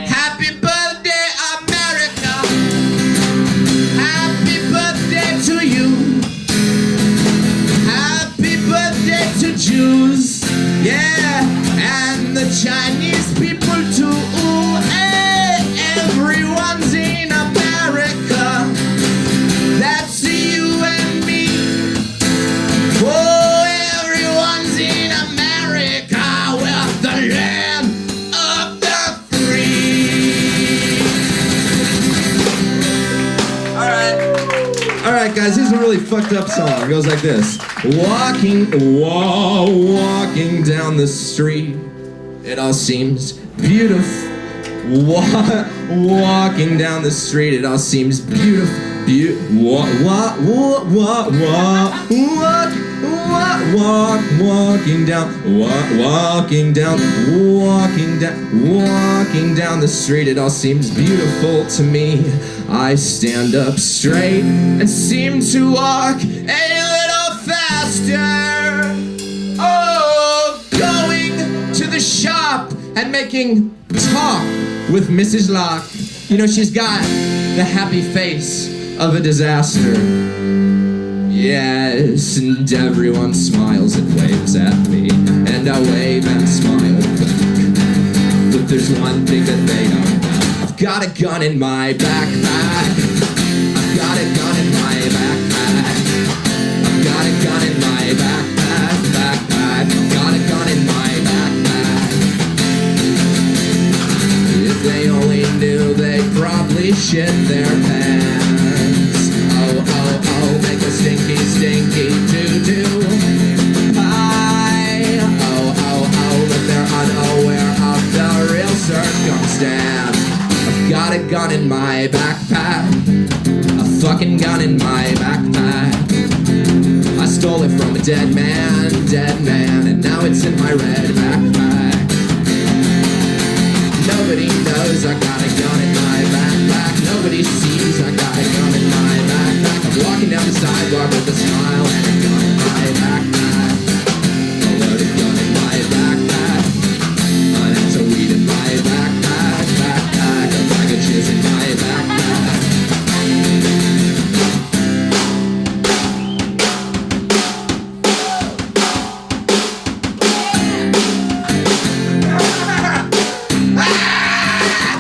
Happy birthday, America. Happy birthday to you. Happy birthday to Jews. Yeah, and the Chinese people too. Hey, everyone's in America. That's you and me. Oh, everyone's in America. We're the land of the free. All right, guys, here's a really fucked up song. It goes like this. Walking down the street, it all seems beautiful. Walking down the street, it all seems beautiful. Walking down the street, it all seems beautiful to me. I stand up straight and seem to walk a little faster. Oh, going to the shop and making talk with Mrs. Locke. You know, she's got the happy face of a disaster. Yes, and everyone smiles and waves at me, and I wave and smile back. But there's one thing that they don't know. I've got a gun in my backpack. I've got a gun in my backpack. I've got a gun in my backpack. I've got a gun in my backpack. If they only knew, they'd probably shit their pants. Oh, make a stinky doo-doo pie. Oh, but they're unaware of the real circumstance. I've got a gun in my backpack. A fucking gun in my backpack. I stole it from a dead man, and now it's in my red backpack. Nobody knows I got a gun in my backpack. Nobody sees I got a gun in my backpack. I'm walking down the sidewalk with a smile and a gun in my backpack. A loaded gun in my backpack. An ounce of weed in my backpack. A bag of jizz in my backpack.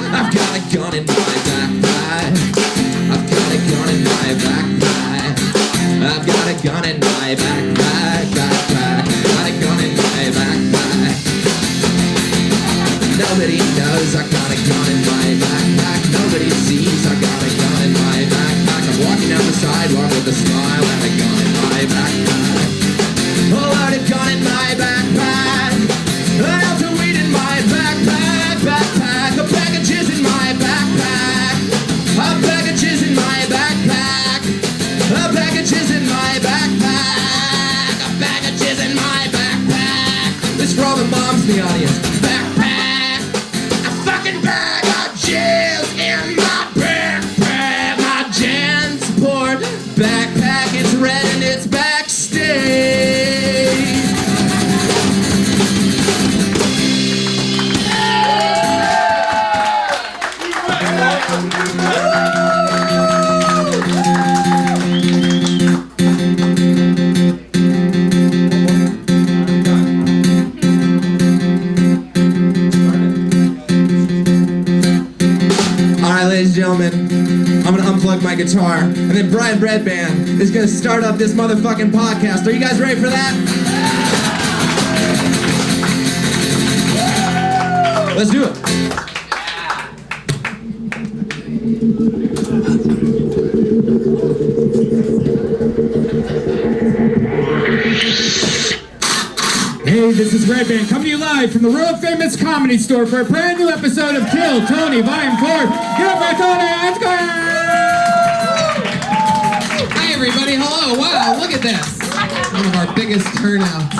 I've got a gun in my backpack. I've got a gun in my backpack. I've got a gun in my backpack. Got a gun in my backpack. Nobody knows I got a gun in my backpack. Nobody sees I got a gun in my backpack. I'm walking down the sidewalk with a smile and a gun in my backpack. A loaded gun in my backpack. An ounce of weed in my backpack. A bag of jizz in my backpack. A bag of jizz in my backpack. A bag of jizz in my backpack. A bag of jizz in my backpack. This for all the moms in the audience. Backpack. A fucking bag of jizz in my backpack. My Jansport backpack. It's red and it's backstage. Ladies and gentlemen, I'm gonna unplug my guitar, and then Brian Breadband is gonna start up this motherfucking podcast. Are you guys ready for that? Let's do it. Hey, this is Regan coming to you live from the world famous Comedy Store for a brand new episode of Kill Tony Volume 4. Get up there, Tony! Let's go! Hi, everybody. Hello. Wow, look at this. One of our biggest turnouts.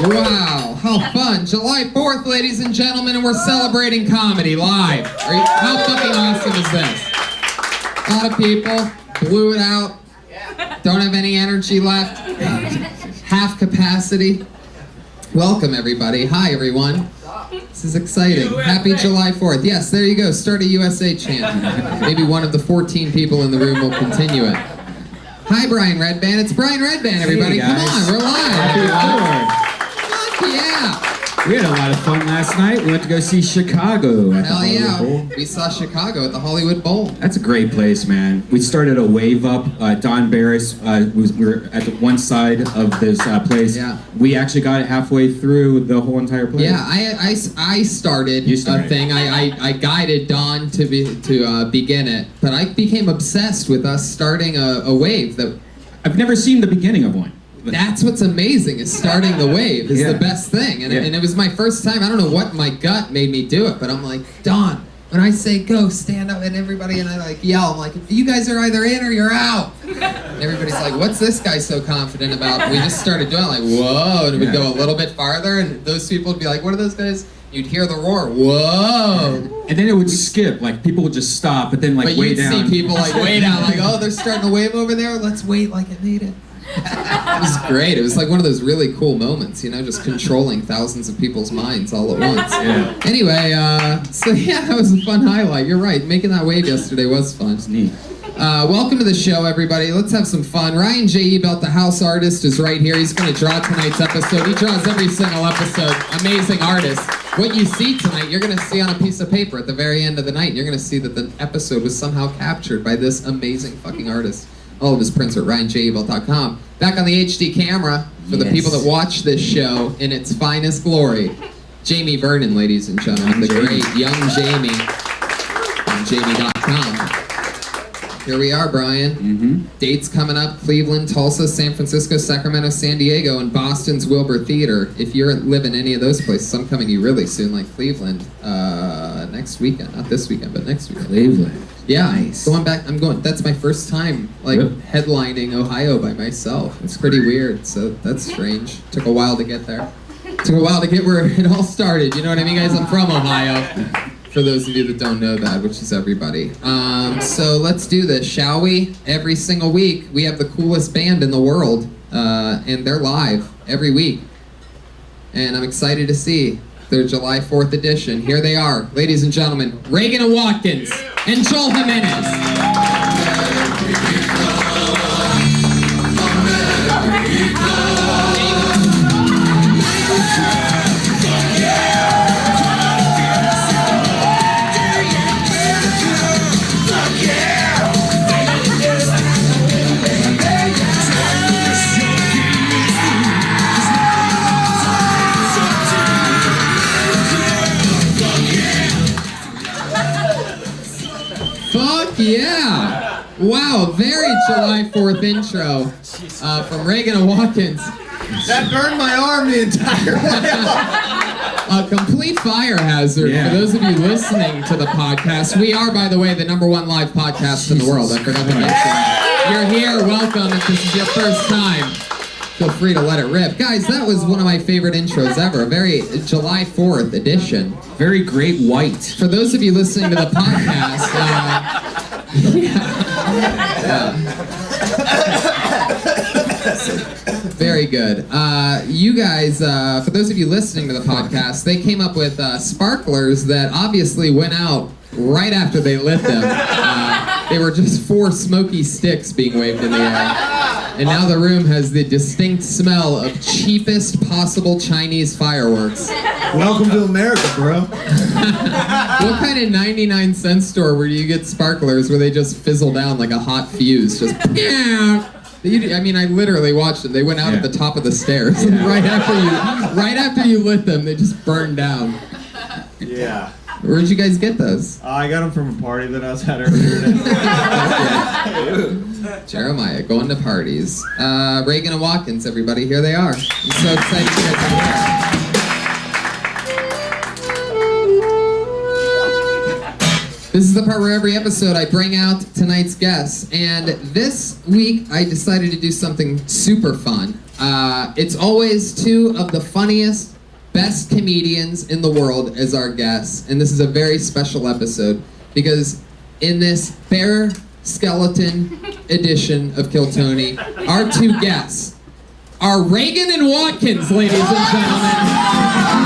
Wow, how fun. July 4th, ladies and gentlemen, and we're celebrating comedy live. How fucking awesome is this? A lot of people blew it out. Don't have any energy left. Half capacity. Welcome, everybody. Hi, everyone. This is exciting. Happy July 4th. Yes, there you go. Start a USA chant. Maybe one of the 14 people in the room will continue it. Hi, Brian Redband. It's Brian Redband, everybody. Hey, Come guys. on, we're live. Happy Fuck yeah. We had a lot of fun last night. We went to go see Chicago at the Hell Hollywood Bowl. yeah. We saw Chicago at the Hollywood Bowl. That's a great place, man. We started a wave up. Don Barris, we were at the one side of this place. Yeah. We actually got it halfway through the whole entire place. Yeah, I started You started. a thing. I guided Don to begin it, but I became obsessed with us starting a wave. I've never seen the beginning of one. That's what's amazing, is starting the wave is Yeah. the best thing. And, Yeah. and it was my first time. I don't know what my gut made me do it, but I'm like, Don, when I say go, stand up, and everybody, and I like yell, I'm like, you guys are either in or you're out. And everybody's like, what's this guy so confident about? We just started doing it, like, whoa, and it would go a little bit farther, and those people would be like, what are those guys? You'd hear the roar, whoa. And then it would skip, like people would just stop, but then like But way you'd down. see people like way down, like, oh, they're starting a wave over there, let's wait like it made it. It was great. It was like one of those really cool moments, you know, just controlling thousands of people's minds all at once. Yeah. Anyway, so yeah, that was a fun highlight. You're right. Making that wave yesterday was fun. It's neat. Welcome to the show, everybody. Let's have some fun. Ryan J. Ebelt, the house artist, is right here. He's going to draw tonight's episode. He draws every single episode. Amazing artist. What you see tonight, you're going to see on a piece of paper at the very end of the night. And you're going to see that the episode was somehow captured by this amazing fucking artist. All of his prints are at RyanJEbelt.com. Back on the HD camera, for the Yes. people that watch this show in its finest glory, Jamie Vernon, ladies and gentlemen, the great young Jamie on Jamie.com. Here we are, Brian. Mm-hmm. Dates coming up: Cleveland, Tulsa, San Francisco, Sacramento, San Diego, and Boston's Wilbur Theater. If you're live in any of those places, I'm coming to you really soon, like Cleveland, next weekend. Not this weekend, but next weekend. Cleveland. Yeah, Nice. going back. I'm going. That's my first time, like, Really? headlining Ohio by myself. It's pretty weird. So that's strange. Took a while to get there. Took a while to get where it all started. You know what I mean, guys? I'm from Ohio. For those of you that don't know that, which is everybody. So let's do this, shall we? Every single week, we have the coolest band in the world, and they're live every week. And I'm excited to see their July 4th edition. Here they are, ladies and gentlemen, Regan and Watkins and Joel Jimenez. Fuck yeah! Wow, very July 4th intro from Regan and Watkins. That burned my arm the entire way. A complete fire hazard Yeah. for those of you listening to the podcast. We are, by the way, the #1 live podcast in the world. I forgot to mention that. You're here, welcome. If this is your first time, feel free to let it rip. Guys, that was one of my favorite intros ever. A very July 4th edition. Very great white. For those of you listening to the podcast, very good. You guys, for those of you listening to the podcast, they came up with sparklers that obviously went out right after they lit them. They were just 4 smoky sticks being waved in the air. And now the room has the distinct smell of cheapest possible Chinese fireworks. Welcome to America, bro. What kind of 99-cent store where you get sparklers where they just fizzle down like a hot fuse? Just I mean, I literally watched it. They went out at the top of the stairs, and right after you lit them, they just burned down. Yeah. Where'd you guys get those? I got them from a party that I was at earlier today. Jeremiah, going to parties. Regan and Watkins, everybody, here they are. I'm so excited you guys are here. This is the part where every episode I bring out tonight's guests, and this week I decided to do something super fun. It's always 2 of the funniest, best comedians in the world as our guests, and this is a very special episode because in this bare skeleton edition of Kill Tony, our 2 guests are Regan and Watkins, ladies and gentlemen.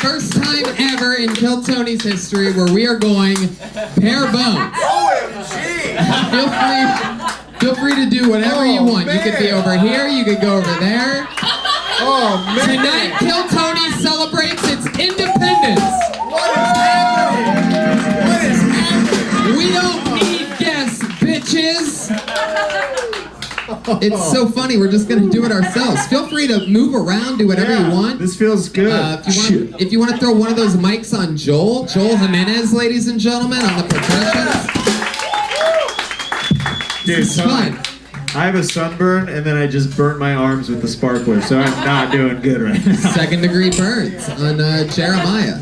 first time ever in Kill Tony's history where we are going bare bones. Feel free to do whatever you want. man. You could be over here, you could go over there. Oh, man. Tonight, Kill Tony celebrates its independence. What is happening? What is happening? We don't need guests, bitches. It's so funny. We're just gonna do it ourselves. Feel free to move around, do whatever you want. This feels good. If you want to throw one of those mics on Joel Jimenez, ladies and gentlemen, on the percussion. Dude, It's fun. I have a sunburn, and then I just burnt my arms with the sparkler, so I'm not doing good right now. Second-degree burns on Jeremiah.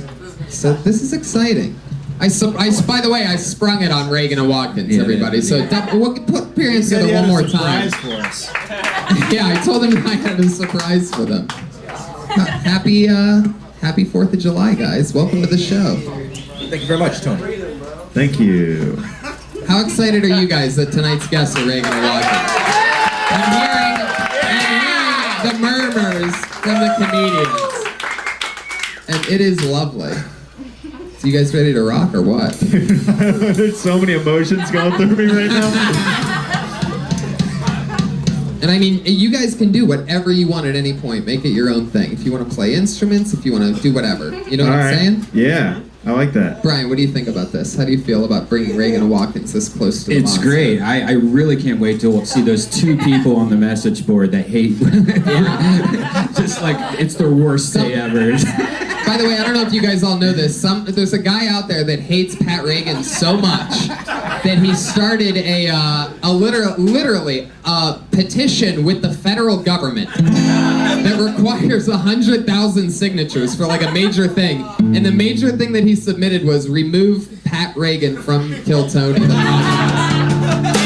So this is exciting. By the way, I sprung it on Regan and Watkins, everybody. So we'll put appearance together one more time. For us. Yeah, I told them I had a surprise for them. Happy 4th of July, guys. Welcome to the show. Thank you very much, Tony. Thank you. How excited are you guys that tonight's guests are Regan and Watkins? I'm hearing the murmurs from the comedians. And it is lovely. So you guys ready to rock or what? There's so many emotions going through me right now. And I mean, you guys can do whatever you want at any point. Make it your own thing. If you want to play instruments, if you want to do whatever. You know what I'm saying? Yeah, I like that. Brian, what do you think about this? How do you feel about bringing Regan and Watkins this close to the It's monster? great. I really can't wait to see those two people on the message board that hate. Just like it's their worst day ever. By the way, I don't know if you guys all know this. There's a guy out there that hates Pat Regan so much that he started literally a petition with the federal government that requires 100,000 signatures for like a major thing. And the major thing that he submitted was remove Pat Regan from Kill Tony.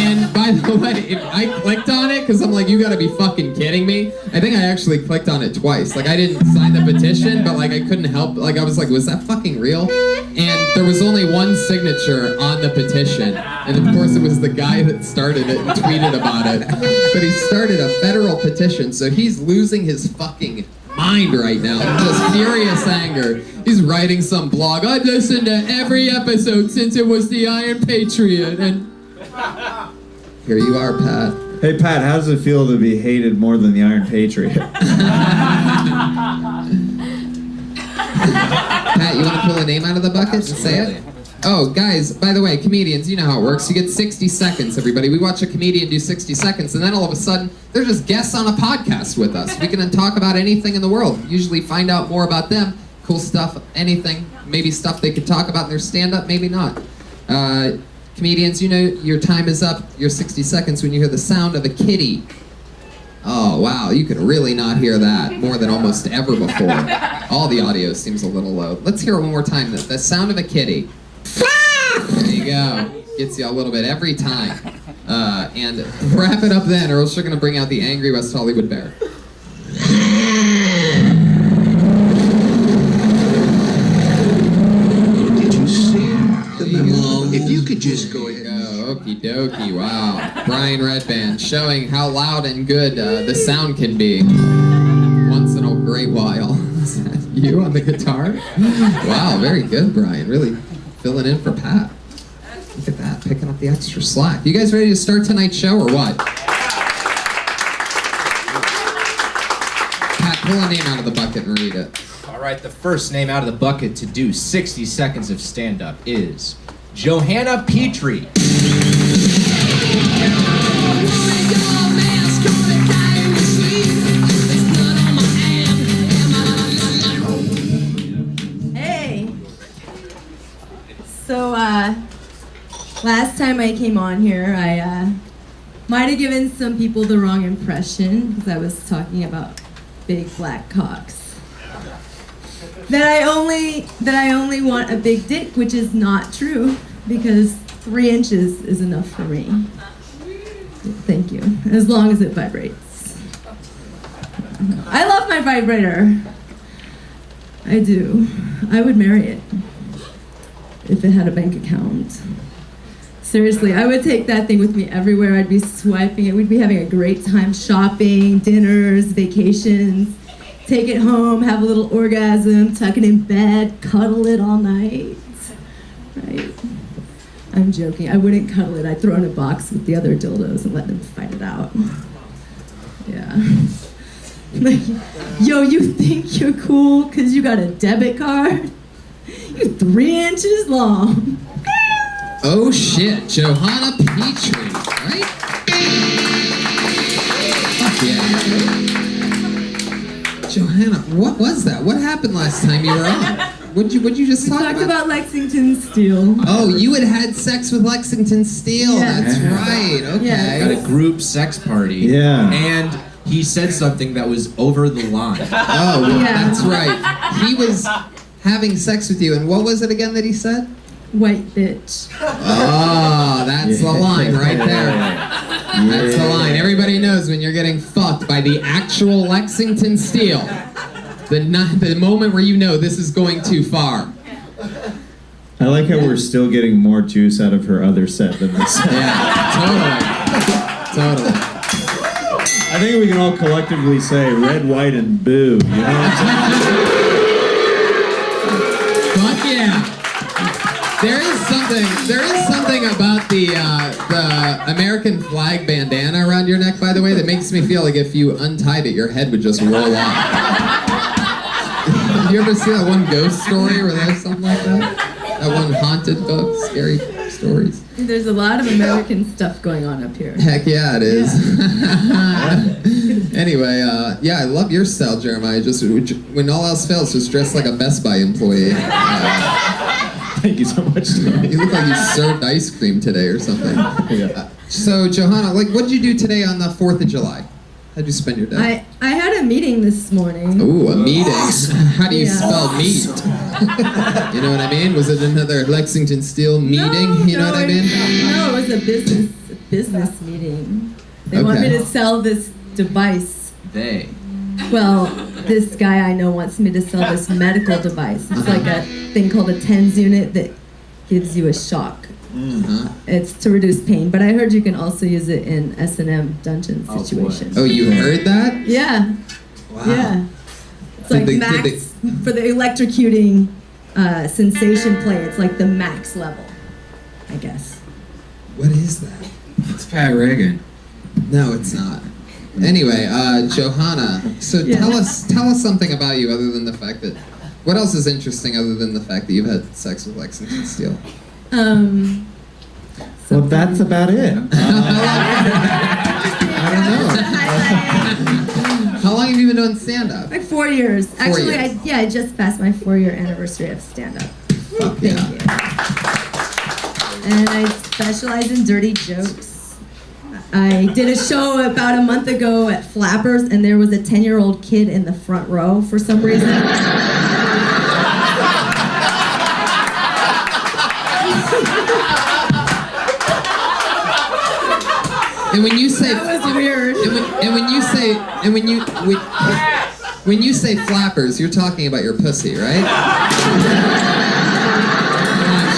And by the way, I clicked on it because I'm like, you gotta be fucking kidding me. I think I actually clicked on it twice. Like I didn't sign the petition, but like I couldn't help. Like I was like, was that fucking real? And there was only one signature on the petition. And of course it was the guy that started it and tweeted about it. But he started a federal petition, so he's losing his fucking mind right now. Just furious anger. He's writing some blog. I've listened to every episode since it was the Iron Patriot, and here you are, Pat. Hey, Pat, how does it feel to be hated more than the Iron Patriot? Pat, you want to pull a name out of the bucket and say it? Oh, guys, by the way, comedians, you know how it works. You get 60 seconds, everybody. We watch a comedian do 60 seconds, and then all of a sudden, they're just guests on a podcast with us. We can talk about anything in the world. Usually find out more about them, cool stuff, anything, maybe stuff they could talk about in their stand-up, maybe not. Comedians, you know your time is up, your 60 seconds when you hear the sound of a kitty. Oh, wow, you can really not hear that more than almost ever before. All the audio seems a little low. Let's hear it one more time. The sound of a kitty. There you go. Gets you a little bit every time. And wrap it up then, or else you're going to bring out the angry West Hollywood bear. Did you see the memo? If you could just go ahead. Okie dokie, wow. Brian Redband showing how loud and good the sound can be once in a great while. Is that you on the guitar? Wow, very good, Brian. Really filling in for Pat. Look at that, picking up the extra slack. You guys ready to start tonight's show or what? Pat, pull a name out of the bucket and read it. All right, the first name out of the bucket to do 60 seconds of stand-up is Johanna Petrie. Hey. So, last time I came on here, I might have given some people the wrong impression because I was talking about big black cocks. That I only want a big dick, which is not true because 3 inches is enough for me. Thank you. As long as it vibrates. I love my vibrator. I do. I would marry it if it had a bank account. Seriously, I would take that thing with me everywhere. I'd be swiping it. We'd be having a great time shopping, dinners, vacations, take it home, have a little orgasm, tuck it in bed, cuddle it all night. Right? I'm joking. I wouldn't cuddle it. I'd throw it in a box with the other dildos and let them fight it out. Yeah. Like, yo, you think you're cool because you got a debit card? You're 3 inches long. Oh shit, Johanna Petrie, right? Fuck yeah. Johanna, what was that? What happened last time you were on? What'd you just We talk talked about Lexington Steel. Oh, you had sex with Lexington Steel. Yeah. That's right. Okay. Yeah. Got a group sex party. Yeah. And he said something that was over the line. Oh, well, Yeah. that's right. He was having sex with you, and what was it again that he said? White bitch. Oh, that's the line right there. That's the line. Everybody knows when you're getting fucked by the actual Lexington Steel. The moment where you know this is going too far. I like how we're still getting more juice out of her other set than this set. Yeah, totally. I think we can all collectively say red, white, and boo. You know what I'm saying? Fuck yeah. There is something about the American flag bandana around your neck, by the way, that makes me feel like if you untied it, your head would just roll off. You ever see that one ghost story where there's something like that? That one haunted book, scary stories. There's a lot of American stuff going on up here. Heck yeah, it is. Anyway, yeah, I love your style, Jeremiah. Just when all else fails, just dress like a Best Buy employee. Thank you so much, Tony. You look like you served ice cream today or something. Yeah. So, Johanna, what did you do today on the 4th of July? How'd you spend your day? I had a meeting this morning. Ooh, a meeting. How do you Yeah. spell meet? You know what I mean? Was it another Lexington Steel meeting? You know what I mean? No, it was a business meeting. They want me Okay. to sell this device. They. Well, this guy I know wants me to sell this medical device. It's like a thing called a TENS unit that gives you a shock. Uh-huh. It's to reduce pain, but I heard you can also use it in S&M dungeon Oh, boy. situations. Oh, you heard that? Yeah. Wow. Yeah. It's Did like they- max did for the electrocuting sensation play. It's like the max level, I guess. What is that? It's Pat Regan. No, it's not. Anyway, Johanna, so Yeah. tell us something about you other than the fact that. What else is interesting other than the fact that you've had sex with Lexington Steel? Well, that's about it. I don't know. How long have you been doing stand-up? Like 4 years. Actually, years. I just passed my 4-year anniversary of stand-up. Fuck Thank yeah. you. And I specialize in dirty jokes. I did a show about a month ago at Flappers, and there was a 10-year-old kid in the front row for some reason. And when you say That was weird. when you say flappers, you're talking about your pussy, right?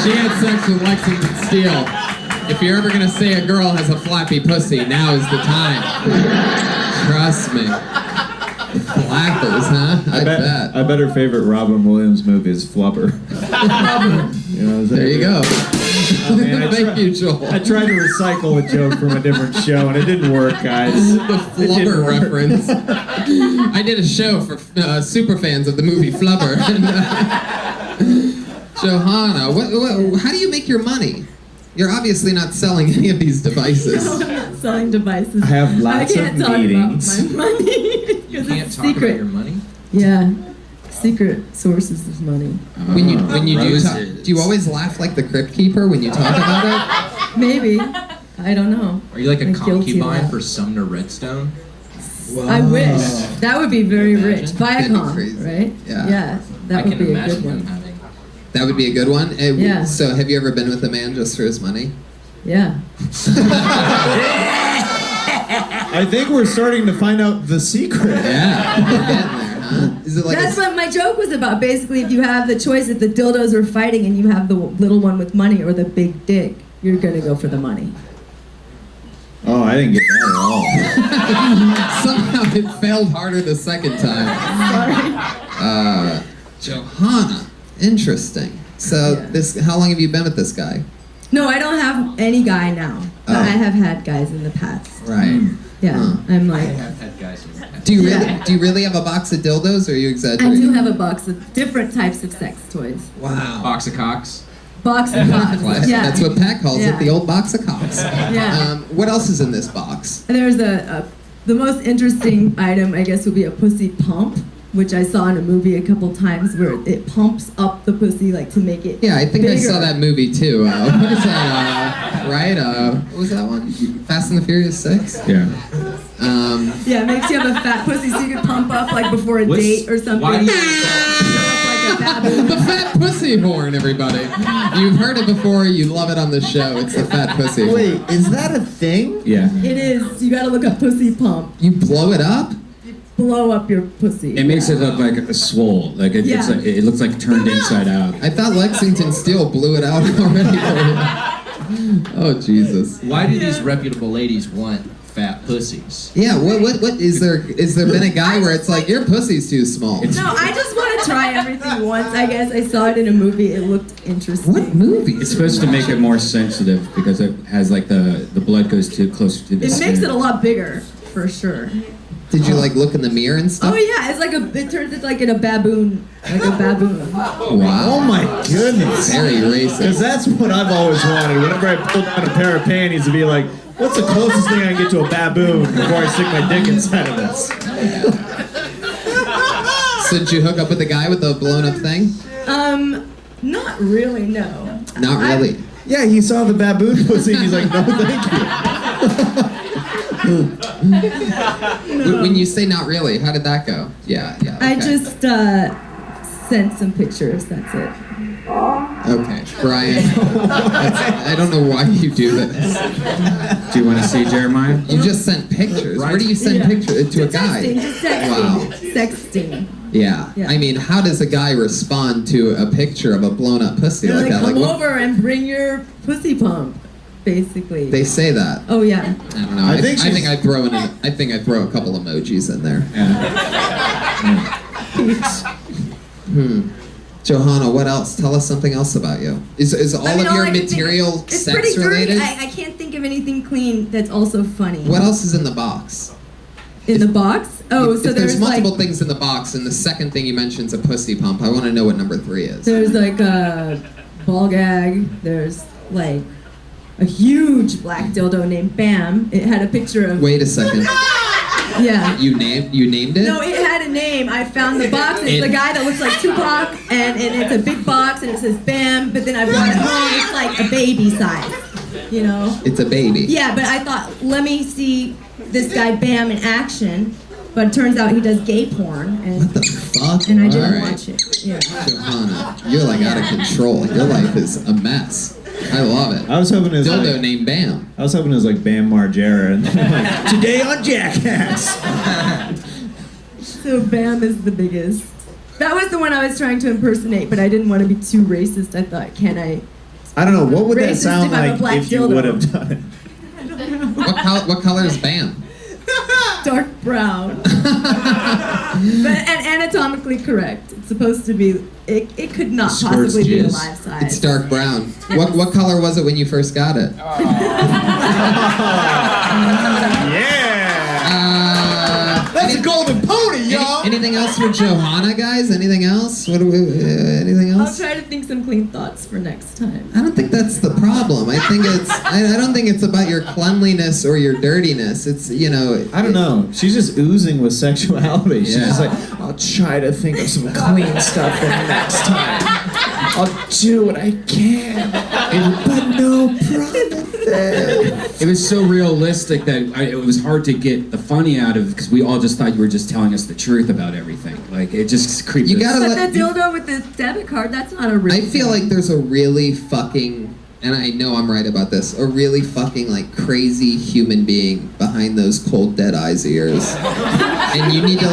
She had sex with Lexington Steel. If you're ever gonna say a girl has a flappy pussy, now is the time. Trust me. Flappers, huh? I bet. I bet her favorite Robin Williams movie is Flubber. You know, There you go. Oh, man, Thank you, Joel. I tried to recycle a joke from a different show, and it didn't work, guys. The Flubber reference. I did a show for super fans of the movie Flubber. Johanna, how do you make your money? You're obviously not selling any of these devices. No, I'm not selling devices. I have lots can't of talk meetings. about my money because You can't it's talk about secret. your money? Yeah, secret sources of money. When you do talk, Roses. do you always laugh like the Crypt Keeper when you talk about it? Maybe. I don't know. Are you like a I'm guilty of concubine that. for Sumner Redstone? I wish. That would be very rich. That'd be Viacom, crazy. right? Yeah. Yeah, that I would can be a imagine good them one. having. That would be a good one. Yeah. So have you ever been with a man just for his money? Yeah. I think we're starting to find out the secret. Yeah. We're getting there, huh? Is it like That's what my joke was about. Basically, if you have the choice, if the dildos are fighting and you have the little one with money or the big dick, you're gonna go for the money. Oh, I didn't get that at all. Somehow it failed harder the second time. Sorry. Johanna, interesting. So how long have you been with this guy? No, I don't have any guy now. But I have had guys in the past. Right. Yeah, I'm I like, have had guys in the past. Do you really have a box of dildos, or are you I exaggerating? do have a box of different types of sex toys. Wow. Box of cocks. Box of cocks. Yeah. That's what Pat calls it, Yeah. the old box of cocks. Yeah. What else is in this box? And there's the most interesting item, I guess, would be a pussy pump, which I saw in a movie a couple times where it pumps up the pussy like to make it Yeah, I think I bigger. saw that movie too. What is that? Right? What was that one? Fast and the Furious 6? Yeah. Yeah, it makes you have a fat pussy so you can pump up like before a date or something. Why do you Show up like a baboon. The fat pussy horn, everybody. You've heard it before, you love it on the show. It's the fat pussy horn. Wait, is that a thing? Yeah. It is. You gotta look up pussy pump. You blow it up? Blow up your pussy. It makes it look like a swole. Like it, it's Yeah. like, it looks like turned inside out. I thought Lexington Steel blew it out already for you. Oh, Jesus. Why do these reputable ladies want fat pussies? Yeah, what is there been a guy where it's like, your pussy's too small? No, I just want to try everything once. I guess I saw it in a movie. It looked interesting. What movie? It's supposed to make it more sensitive because it has like the blood goes too closer to the It skin. makes it a lot bigger, for sure. Did you like look in the mirror and stuff? Oh yeah, it's like it turns it like in a baboon, Wow. Oh my goodness. Very Because racist. that's what I've always wanted. Whenever I pull down a pair of panties, to be like, what's the closest thing I can get to a baboon before I stick my dick inside of this? So did you hook up with the guy with the blown up thing? Not really, no. Not really. Yeah, he saw the baboon pussy and he's like, no thank you. When you say not really, how did that go? Yeah. I Okay. just sent some pictures. That's it. Okay, Brian. I don't know why you do this. Do you want to see Jeremiah? You just sent pictures. Where do you send Yeah. pictures to a guy? Texting, just texting. Wow. Sexting. Yeah. Yeah. I mean, how does a guy respond to a picture of a blown up pussy They're like like, that? come Like, what? over and bring your pussy pump, basically. They say that. Oh yeah. I don't know. I I think think she's- I'd throw in. I think I'd throw a couple emojis in there. Johanna, what else? Tell us something else about you. Is all I mean, of your I can think material it's sex pretty related? dirty. I can't think of anything clean that's also funny. What else is in the box? In the box? Oh, If so there's there's multiple like things in the box, and the second thing you mentioned is a pussy pump. I want to know what number 3 is. there's like a ball gag. There's like a huge black dildo named Bam. It had a picture of Wait a second. yeah. You named it? No, it had a name. I found the box. It's the guy that looks like Tupac, and it's a big box, and it says Bam. But then I brought it home. It's like a baby size, you know. It's a baby. Yeah, but I thought, let me see this guy Bam in action. But it turns out he does gay porn, What the fuck? and I didn't All right. watch it. Yeah. Johanna, you're like out of control. Your life is a mess. I love it. I was hoping it was Dildo like, named Bam. I was hoping it was like Bam Margera and then like, today on Jackass. So Bam is the biggest. That was the one I was trying to impersonate, but I didn't want to be too racist. I thought, can I? I don't know, what would that Racist sound if I'm a like black if you dildo. would have done it? What color is Bam? Dark brown. And anatomically correct. It's supposed to be. It could not Squirts possibly be a jizz. live size. It's dark brown. What color was it when you first got it? Yeah! That's a golden pony, y'all! Anything else for Johanna, guys? Anything else? Anything I'll else? try to think some clean thoughts for next time. I don't think that's the problem. I think it's. I don't think it's about your cleanliness or your dirtiness. It's I don't know. She's just oozing with sexuality. She's Yeah. just like, I'll try to think of some clean stuff for next time. I'll do what I can. But no promises. It was so realistic that it was hard to get the funny out of it because we all just thought you were just telling us the truth about everything. Like it just creeped You us. gotta But let. the dildo with the debit card, that's not a real I feel thing. like there's a really fucking and I know I'm right about this, a really fucking like crazy human being behind those cold dead eyes ears. And you need to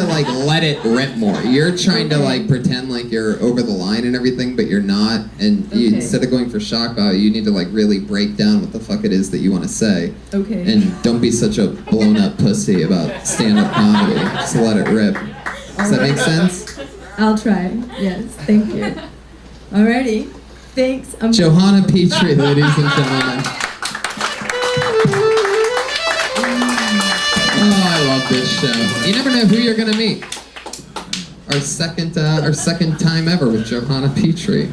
like let it rip more. You're trying to like pretend like you're over the line and everything, but you're not. And you, instead of going for shock value, you need to like really break down what the fuck it is that you want to say. Okay. And don't be such a blown up pussy about stand-up comedy. Just let it rip. Does that make sense? I'll try. Yes, thank you. Alrighty. Thanks. Johanna Petrie, ladies and gentlemen. Oh, I love this show. You never know who you're gonna meet. Our second time ever with Johanna Petrie.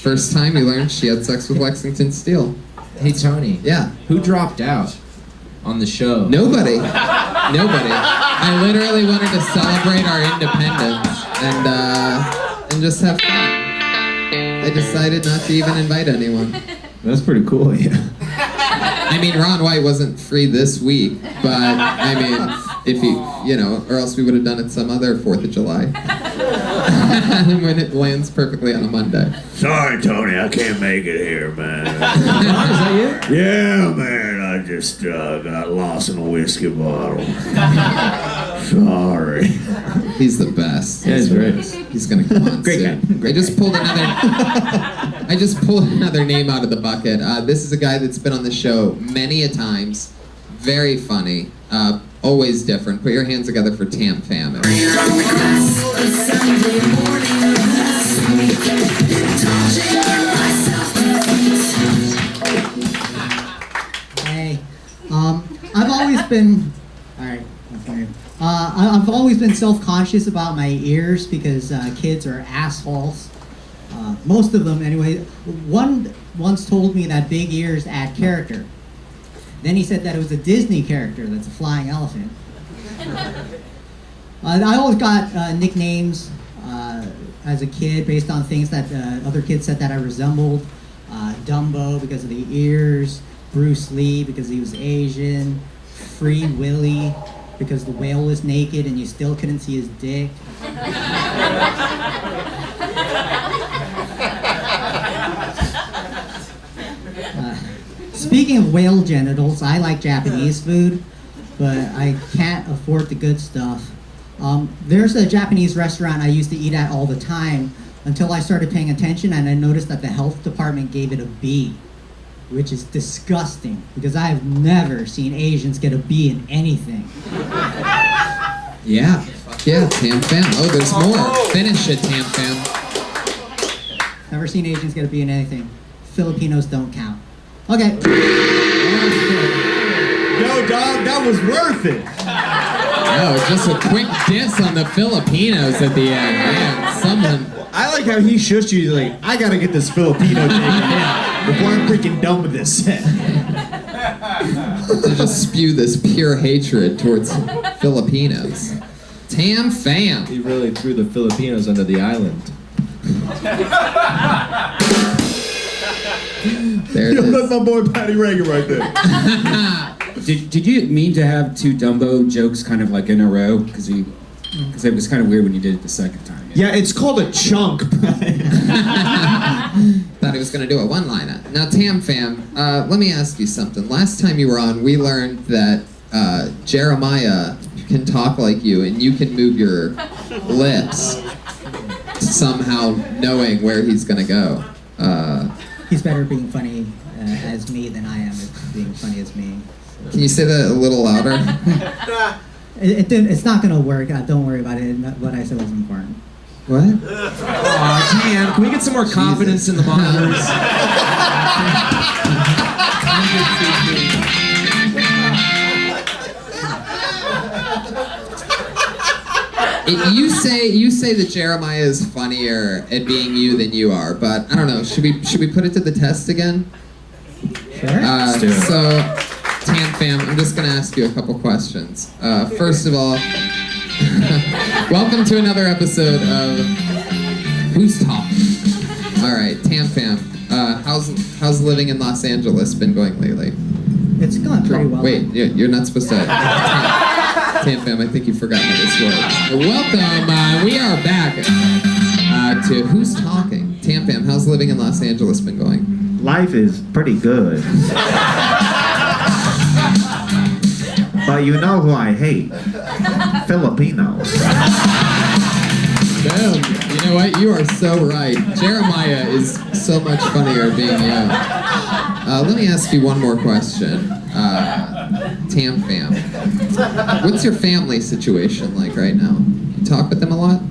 First time you learned she had sex with Lexington Steele. Hey Tony. Yeah. Who dropped out on the show? Nobody. I literally wanted to celebrate our independence and just have fun. I decided not to even invite anyone. That's pretty cool, yeah. I mean, Ron White wasn't free this week, but I mean, if you know, or else we would have done it some other 4th of July. When it lands perfectly on a Monday. Sorry, Tony, I can't make it here, man. Is that you? Yeah, man, I just got lost in a whiskey bottle. Sorry. He's the best. Yeah, he's great. He's gonna come on Great soon. guy. I just pulled another name out of the bucket. This is a guy that's been on the show many a times. Very funny. Always different. Put your hands together for Tam Fam. Hey, I've always been. All right. I've always been self-conscious about my ears because kids are assholes. Most of them, anyway. One once told me that big ears add character. Then he said that it was a Disney character that's a flying elephant. I always got nicknames as a kid based on things that other kids said that I resembled. Dumbo because of the ears, Bruce Lee because he was Asian, Free Willy because the whale was naked and you still couldn't see his dick. Speaking of whale genitals, I like Japanese food, but I can't afford the good stuff. There's a Japanese restaurant I used to eat at all the time until I started paying attention and I noticed that the health department gave it a B, which is disgusting because I have never seen Asians get a B in anything. Yeah, Tam Fam. Oh, there's more. Finish it, Tam Fam. Never seen Asians get a B in anything. Filipinos don't count. Okay. Yo, dog, that was worth it. Oh, just a quick diss on the Filipinos at the end. Man, someone. I like how he shushed you. He's like, I gotta get this Filipino taken out before I'm freaking done with this set. To just spew this pure hatred towards Filipinos. Tam Fam. He really threw the Filipinos under the island. There it Yo, that's is. my boy Patty Regan right there. Did you mean to have two Dumbo jokes kind of like in a row? Because it was kind of weird when you did it the second time. Yeah, it's called a chunk. Thought he was going to do a one-liner. Now, Tam Fam, let me ask you something. Last time you were on, we learned that Jeremiah can talk like you, and you can move your lips, somehow knowing where he's going to go. He's better being funny as me than I am at being funny as me. Can you say that a little louder? It's not gonna work. Don't worry about it. What I said wasn't important. What? Aw, Tam, can we get some more confidence in the monitors? You say that Jeremiah is funnier at being you than you are, but I don't know. Should we put it to the test again? Sure. So, Tam Fam, I'm just gonna ask you a couple questions. First of all, welcome to another episode of Who's Talking? All right, Tam Fam, how's living in Los Angeles been going lately? It's going pretty well. Wait, you're not supposed to. Tam Fam, I think you forgot how this works. Welcome, we are back to Who's Talking? Tam Fam, how's living in Los Angeles been going? life is pretty good. But you know who I hate? Filipinos. Boom. You know what? You are so right. Jeremiah is so much funnier being you. Let me ask you one more question. Tam fam. What's your family situation like right now? You talk with them a lot?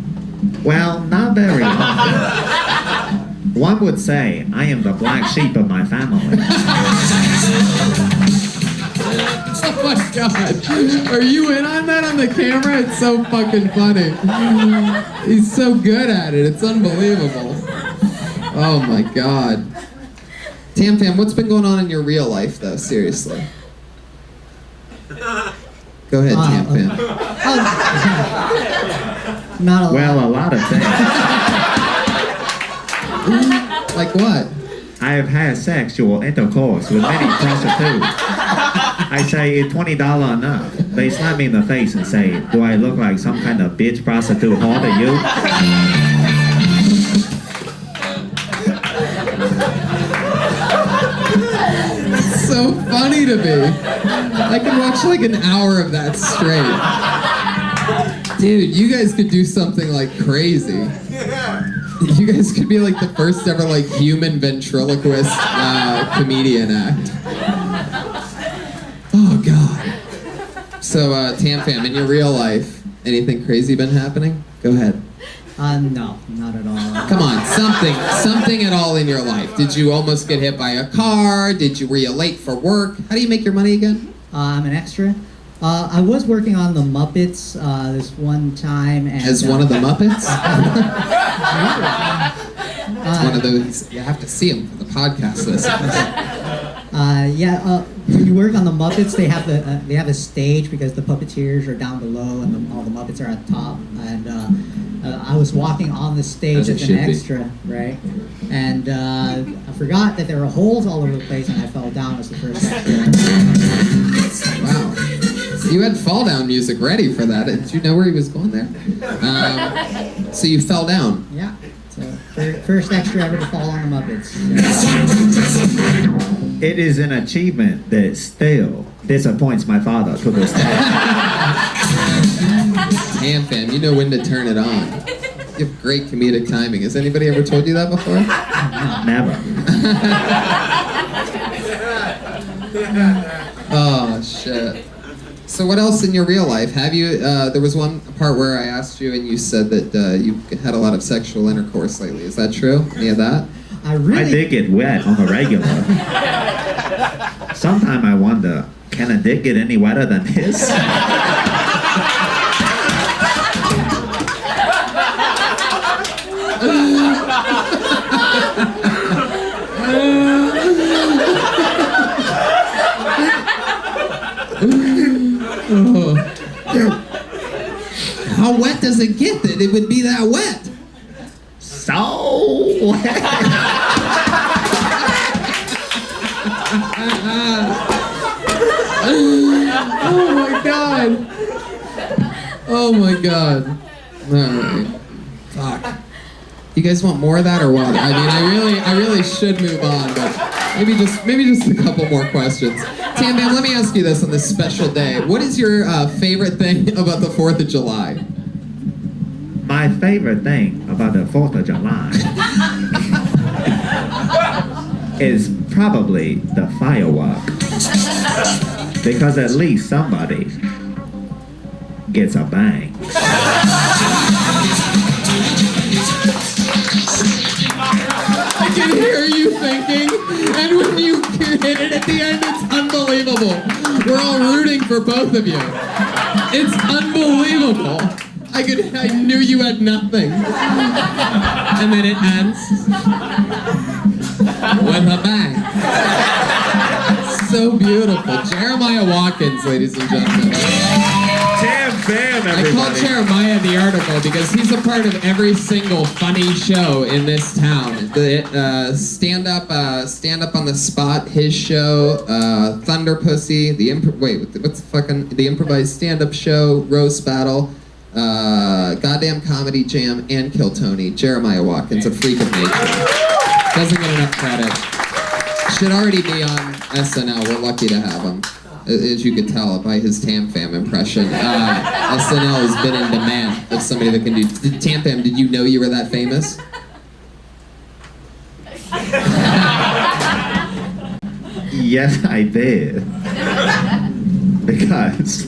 Well, not very often. One would say I am the black sheep of my family. Oh my god. Are you in on that on the camera? It's so fucking funny. He's so good at it. It's unbelievable. Oh my god. Tam fam, what's been going on in your real life though? Seriously. Go ahead, Tam fam. Not a lot. Well, a lot of things. Like what? I have had sexual intercourse with many prostitutes. I say, is $20 enough? They slap me in the face and say, do I look like some kind of bitch prostitute whore to you? It's so funny to me. I could watch like an hour of that straight. Dude, you guys could do something like crazy. You guys could be like the first ever like human ventriloquist comedian act. Oh god. So Tam fam, in your real life, anything crazy been happening? Go ahead. No, not at all. Come on, something at all in your life. Did you almost get hit by a car? Were you late for work? How do you make your money again? I'm an extra. I was working on the Muppets this one time. And, As one of the Muppets? It's one of those, you have to see them for the podcast listeners. When you work on the Muppets, they have a stage because the puppeteers are down below and all the Muppets are at the top. And I was walking on the stage as an extra, right? And I forgot that there were holes all over the place, and I fell down as the first extra. Wow. You had fall down music ready for that. Did you know where he was going there? So you fell down. Yeah. So first extra ever to fall on the Muppets. It is an achievement that still disappoints my father to this day. Tam fam, you know when to turn it on. You have great comedic timing. Has anybody ever told you that before? Never. Oh shit. So what else in your real life? Have you, there was one part where I asked you and you said that you had a lot of sexual intercourse lately. Is that true? Any of that? I did get wet on a regular. Sometime I wonder, can a dick get any wetter than this? How wet does it get that it would be that wet? So wet. Oh my god. Oh my god. Alright. Fuck. You guys want more of that or what? I mean, I really should move on, but maybe just a couple more questions. Tam Bam, let me ask you this on this special day. What is your favorite thing about the 4th of July? My favorite thing about the 4th of July is probably the firework. Because at least somebody gets a bang. I can hear you thinking, and when you hit it at the end, it's unbelievable. We're all rooting for both of you. It's unbelievable. I knew you had nothing. And then it ends with a bang. So beautiful. Jeremiah Watkins, ladies and gentlemen. Tam Bam, everybody. I called Jeremiah the article because he's a part of every single funny show in this town. The stand up on the spot, his show, Thunder Pussy, the improvised stand up show, roast battle, goddamn comedy jam, and Kill Tony. Jeremiah Watkins, a freak of nature. Doesn't get enough credit. Should already be on SNL. We're lucky to have him. As you could tell by his Tam Fam impression, SNL has been in demand of somebody that can do. Tam Fam, did you know you were that famous? Yes, I did. Because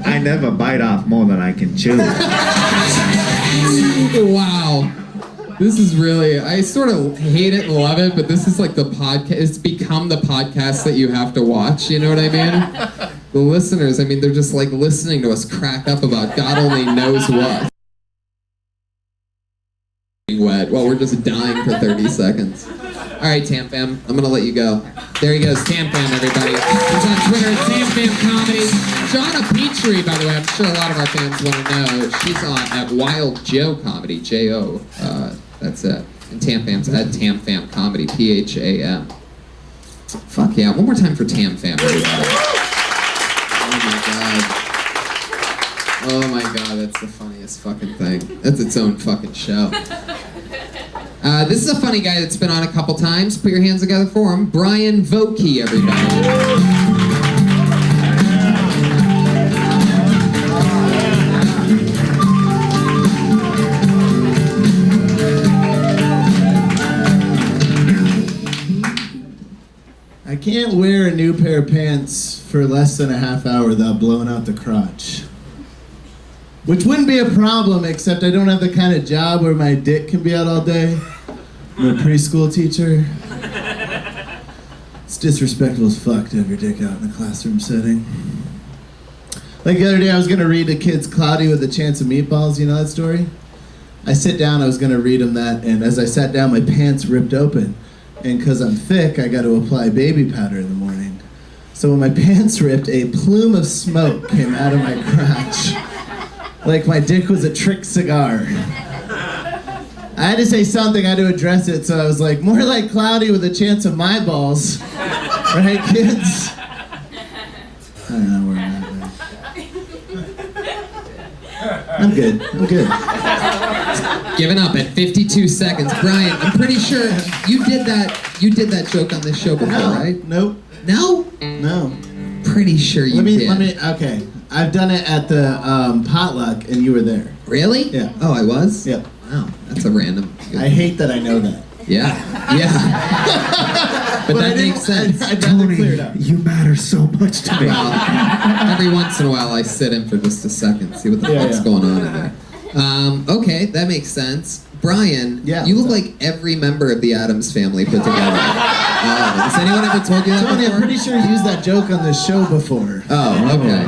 I never bite off more than I can chew. Wow. This is really, I sort of hate it and love it, but this is like the podcast, it's become the podcast that you have to watch, you know what I mean? The listeners, I mean, they're just like listening to us crack up about God only knows what. Wet while we're just dying for 30 seconds. All right, Tam Fam, I'm gonna let you go. There he goes, Tam Fam, everybody. He's on Twitter, Tam Fam Comedy. Shauna Petrie, by the way, I'm sure a lot of our fans want to know. She's on at Wild Joe Comedy, J-O. That's it. And Tam Fam's at Tam Fam Comedy, P-H-A-M. Fuck yeah, one more time for Tam Fam, everybody. Oh my god, that's the funniest fucking thing. That's its own fucking show. This is a funny guy that's been on a couple times. Put your hands together for him. Brian Vokey, everybody. I can't wear a new pair of pants for less than a half hour without blowing out the crotch. Which wouldn't be a problem, except I don't have the kind of job where my dick can be out all day. I'm a preschool teacher. It's disrespectful as fuck to have your dick out in a classroom setting. Like the other day, I was gonna read the kids Cloudy with a Chance of Meatballs, you know that story? I sit down, I was gonna read them that, and as I sat down, my pants ripped open. And because I'm thick, I got to apply baby powder in the morning. So when my pants ripped, a plume of smoke came out of my crotch. Like my dick was a trick cigar. I had to say something, I had to address it, so I was like, more like Cloudy with a Chance of my balls. Right, kids? I don't know where I'm good. I'm good. Giving up at 52 seconds. Brian, I'm pretty sure you did that joke on this show before, right? Nope. No? No. Pretty sure you did. Okay. I've done it at the potluck, and you were there. Really? Yeah. Oh, I was? Yeah. Wow, that's a random. I hate that I know that. Yeah. But that makes sense. I'd rather clear it up. You matter so much to me. Well, every once in a while I sit in for just a second, see what the fuck's going on in there. Okay, that makes sense. Brian, you look like every member of the Addams family put together. Has anyone ever told you that Tony, before? I'm pretty sure you used that joke on this show before. Oh, okay.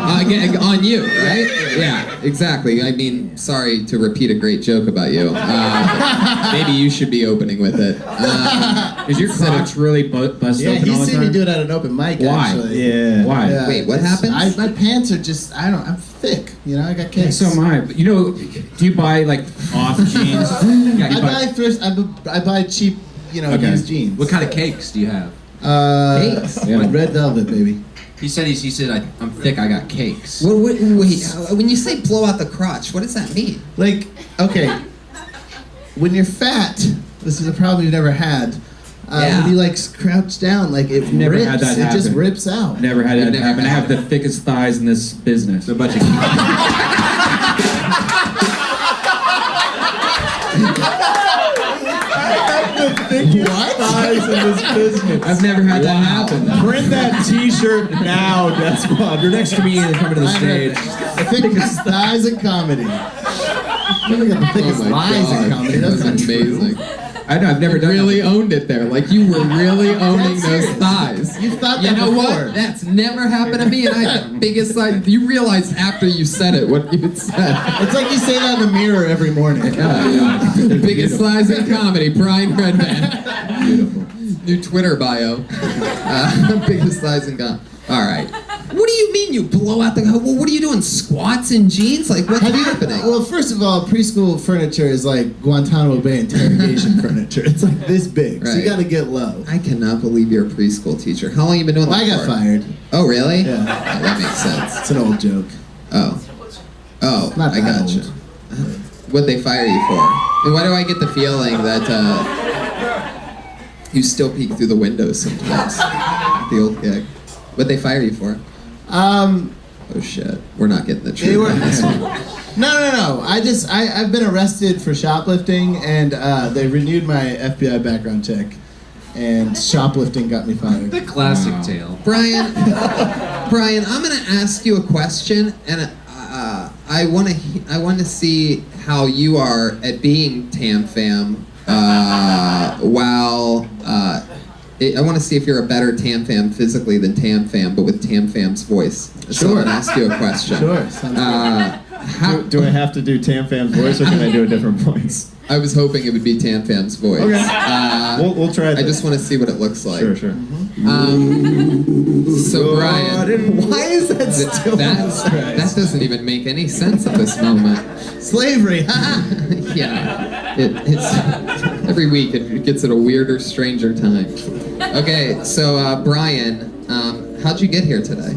On you, right? Yeah, exactly. I mean, sorry to repeat a great joke about you. Maybe you should be opening with it. Is your crotch really busted open all Yeah, the he's seen time? me do it at an open mic, Why? actually. Yeah. Why? Yeah, Wait, what it's- happens? my pants are just, I'm thick. You know, I got Yeah, cakes. so am I. But, you know, do you buy like off jeans? Yeah, you I buy thrift, I buy cheap, used jeans. What kind of cakes do you have? Cakes? Yeah. Red velvet, baby. He said I'm thick. I got cakes. Wait, when you say blow out the crotch, what does that mean? Like, okay, when you're fat, this is a problem you've never had. Yeah. When you crouch down, it Never rips. had that It just happen. rips out. Never had You've that never happen. I had have the thickest thighs in this business. A bunch of What? Thighs in this business. I've never had that happen. Print that T-shirt now, Death Squad. Your next comedian coming to the stage. The thickest thighs in comedy. Look at the thickest Oh my lies in God, comedy. that was That's amazing. I know, I've never done Really that. owned it there. Like you were really owning That's those serious. thighs. You've thought You that know before. what? That's never happened to me, and I had the biggest size. You realized after you said it what you had said. It's like you say that in the mirror every morning. The biggest size in comedy, Brian Redman. Beautiful. New Twitter bio. Biggest size in comedy. All right. What do you mean you blow out the? What are you doing? Squats in jeans? Like what's happening? Well, first of all, preschool furniture is like Guantanamo Bay interrogation furniture. It's like this big, so you Right. got to get low. I cannot believe you're a preschool teacher. How long have you been doing Well, that I got for? fired. Oh, really? Yeah. Oh, that makes sense. It's an old joke. Oh, Not I that gotcha. old. What'd they fire you for? And why do I get the feeling that You still peek through the windows sometimes. The old gig. What'd they fire you for? Oh shit. We're not getting the They truth were. on this one. No. I've been arrested for shoplifting, and they renewed my FBI background check, and shoplifting got me fired. The classic tale. Brian, I'm gonna ask you a question, and I want to see how you are at being Tam Fam. I want to see if you're a better Tam Fam physically than Tam Fam, but with Tam Fam's voice. So I'm gonna ask you a question. Sure. Sounds good. Do I have to do Tam Fam's voice, or can I do a different voice? I was hoping it would be Tam Fam's voice. Okay. We'll try it. I just want to see what it looks like. Sure. So Brian, Why is that still? that doesn't even make any sense at this moment. Slavery. Yeah, it's every week it gets at a weirder, stranger time. Okay, so Brian, how'd you get here today?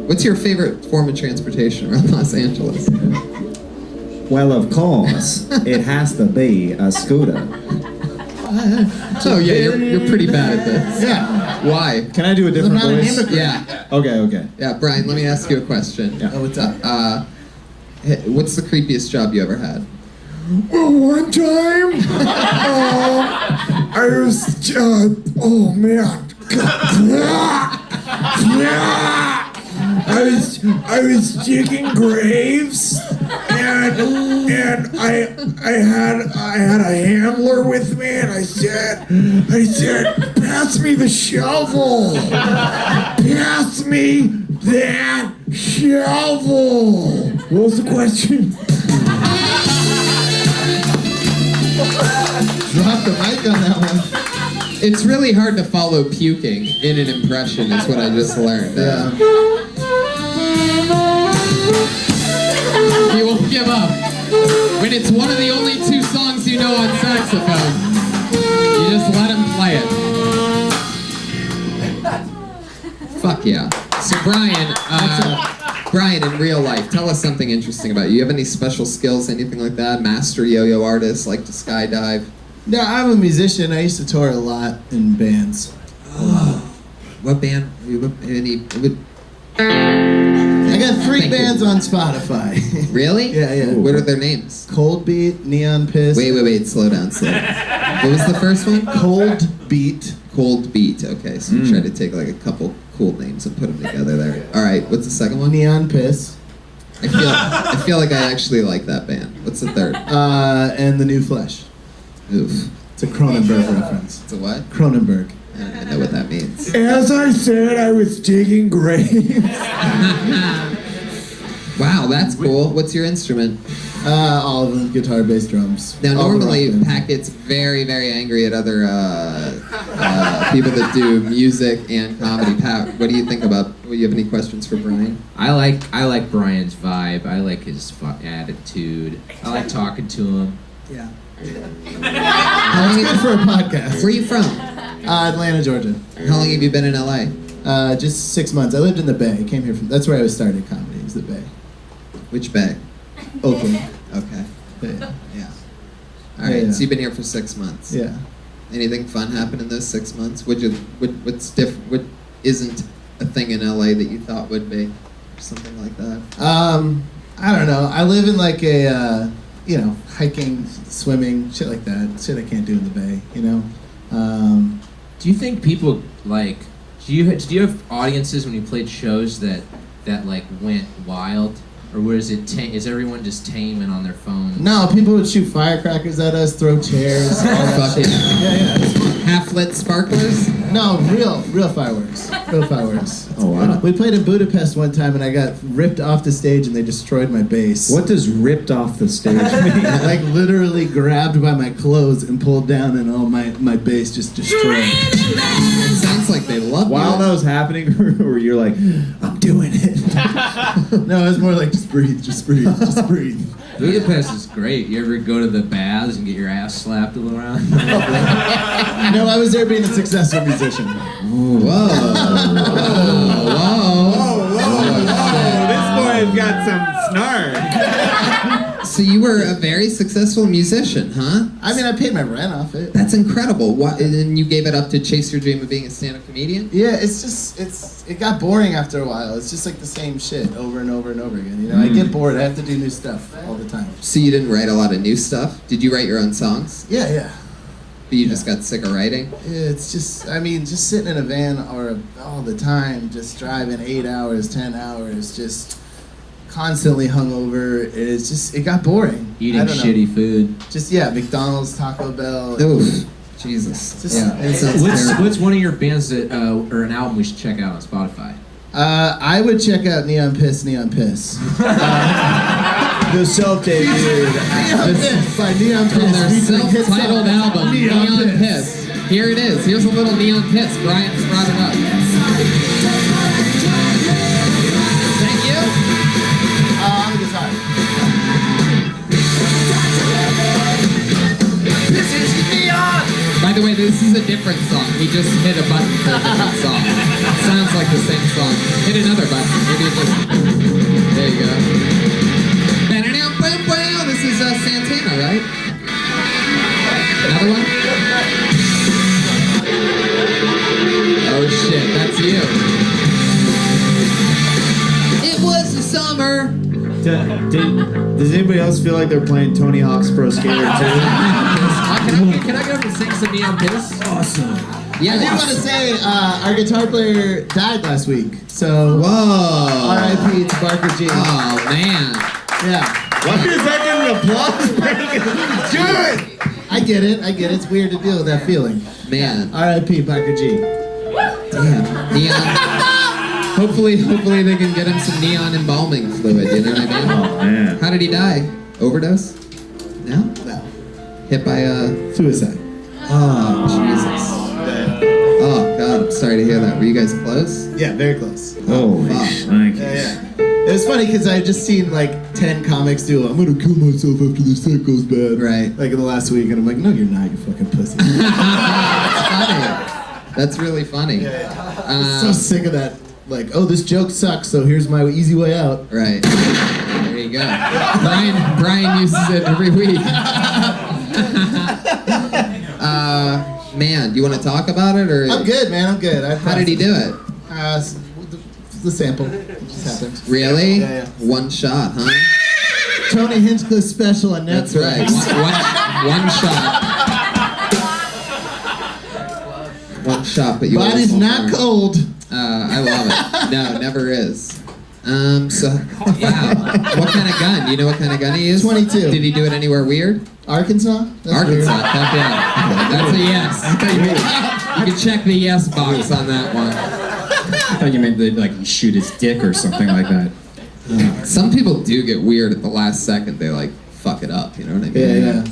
What's your favorite form of transportation around Los Angeles? Well, of course, it has to be a scooter. Oh yeah, you're pretty bad at this. Yeah. Why? Can I do a different I'm not an voice? immigrant. Yeah, Okay. yeah, Brian. Let me ask you a question. Yeah. Oh, what's up? What's the creepiest job you ever had? Well, one time, I was, oh man, I was digging graves, and I had a handler with me, and I said, pass me the shovel, pass me that shovel. What was the question? Drop the mic on that one. It's really hard to follow puking in an impression, is what I just learned. Yeah. You won't give up. When it's one of the only two songs you know on saxophone, you just let him play it. Fuck yeah. So Brian, in real life, tell us something interesting about you. You have any special skills, anything like that? Master yo-yo artist, like to skydive? No, I'm a musician. I used to tour a lot in bands. What band? I got 3 Thank bands on Spotify. Really? Yeah. What are their names? Cold Beat, Neon Piss. Wait, slow down. What was the first one? Cold Beat. Cold Beat. Okay, so you try to take like a couple cool names and put them together there. All right, what's the second one? Neon Piss. I feel like I actually like that band. What's the third? And The New Flesh. Oof. It's a Cronenberg reference. It's a what? Cronenberg. I don't even know what that means. As I said, I was digging graves. Wow, that's cool. What's your instrument? All of them. Guitar, bass, drums. Now, All the normally, rock bands. Pat gets very, very angry at other people that do music and comedy. Pat, what do you think about? Do you have any questions for Brian? I like Brian's vibe. I like his attitude. I like talking to him. Yeah. How long Good for a podcast. Where are you from? Atlanta, Georgia. How long have you been in LA? Just 6 months. I lived in the Bay. Came here from. That's where I started comedy. Was the Bay. Which bay? Oakland. Okay. Yeah. Yeah. All right. Yeah. So you've been here for 6 months. Yeah. Anything fun happen in those 6 months? What isn't a thing in LA that you thought would be? Something like that. I don't know. I live in like a, hiking, swimming, shit like that. Shit I can't do in the Bay. Do you think people like? Do you have audiences when you played shows that like went wild, or was it is everyone just tame and on their phones? No, people would shoot firecrackers at us, throw chairs, all that shit. Yeah. Half-lit sparklers? No, real fireworks. Real fireworks. Oh, wow. We played in Budapest one time, and I got ripped off the stage, and they destroyed my bass. What does ripped off the stage mean? Like literally grabbed by my clothes and pulled down, and all my bass just destroyed. It sounds like they love While you. that was happening, or you're like, I'm doing it. No, it was more like just breathe. Budapest is great. You ever go to the baths and get your ass slapped a little around? No, I was there being a successful musician. Whoa. This boy's got some snark. So you were a very successful musician, huh? I mean, I paid my rent off it. That's incredible. What? And then you gave it up to chase your dream of being a stand-up comedian? Yeah, it got boring after a while. It's just like the same shit over and over and over again. You know, I get bored. I have to do new stuff all the time. So you didn't write a lot of new stuff? Did you write your own songs? Yeah. But you just got sick of writing? Yeah, it's just, I mean, just sitting in a van or all the time, just driving 8 hours, 10 hours, just constantly hungover. It's just, it got boring. Eating I don't know. shitty food. Just, yeah, McDonald's, Taco Bell. Oof. Jesus. Just- Yeah, it sounds terrible. What's one of your bands that or an album we should check out on Spotify? I would check out Neon Piss. The self-debuted Neon Piss by Neon From their Piss. self-titled album, Neon Piss. Here it is. Here's a little Neon Piss. Brian's brought it up. Thank you. On the guitar. This is Neon. By the way, this is a different song. We just hit a button for a different song. Sounds like the same song. Hit another button. Maybe it just... There you go. This is Santana, right? Another one? Oh shit, that's you. It was the summer. Does anybody else feel like they're playing Tony Hawk's Pro Skater 2? Can I get up and sing some Neon Piss? Awesome. Yeah. I did want to say our guitar player died last week, so Whoa. R.I.P. to Barker G. Oh man. Yeah. Why is that an applause break? Do it. I get it. It's weird to deal with that feeling. Man. R.I.P. Barker G. Damn. Neon. Hopefully they can get him some neon embalming fluid, you know what I mean? Oh, man. How did he die? Overdose? No? No. Hit by Suicide. Oh, Jesus. Oh, God, I'm sorry to hear that. Were you guys close? Yeah, very close. Holy fuck. shnikes. Yeah. It was funny because I just seen like 10 comics do I'm gonna kill myself after this set goes bad. Right. Like in the last week, and I'm like, no, you're not, you fucking pussy. That's funny. That's really funny. I'm so sick of that. Like, oh, this joke sucks, so here's my easy way out. Right. There you go. Brian uses it every week. Man, do you want to talk about it or? I'm good, man. I'm good. How did he do it? The sample. It just happened. Really? Yeah. One shot, huh? Tony Hinchcliffe special on Netflix. That's right. One shot. One shot, but you Body's always not more. cold. I love it. No, never is. So, wow. What kind of gun? Do you know what kind of gun he used? 22. Did he do it anywhere weird? Arkansas? That's Arkansas. weird. Fuck yeah. That's a yes. You can check the yes box on that one. I thought you meant like shoot his dick or something like that. Some people do get weird at the last second. They like fuck it up. You know what I mean? Yeah.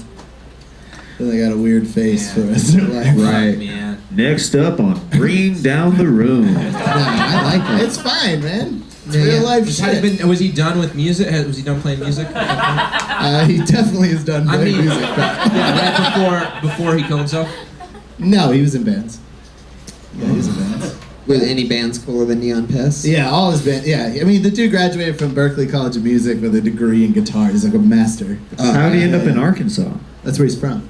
Then they got a weird face for the rest of their life. Right. Man. Next up on Bring Down the Room. No, I like it. It's fine, man. It's Yeah, real life Was shit. he done with music? Was he done playing music? He definitely has done I playing mean, music. right before he killed himself. No, he was in bands. Yeah, he was in bands. Were any bands cooler than Neon Piss? Yeah, all his bands. Yeah, I mean, the dude graduated from Berklee College of Music with a degree in guitar. He's like a master. How did he end up in Arkansas? That's where he's from.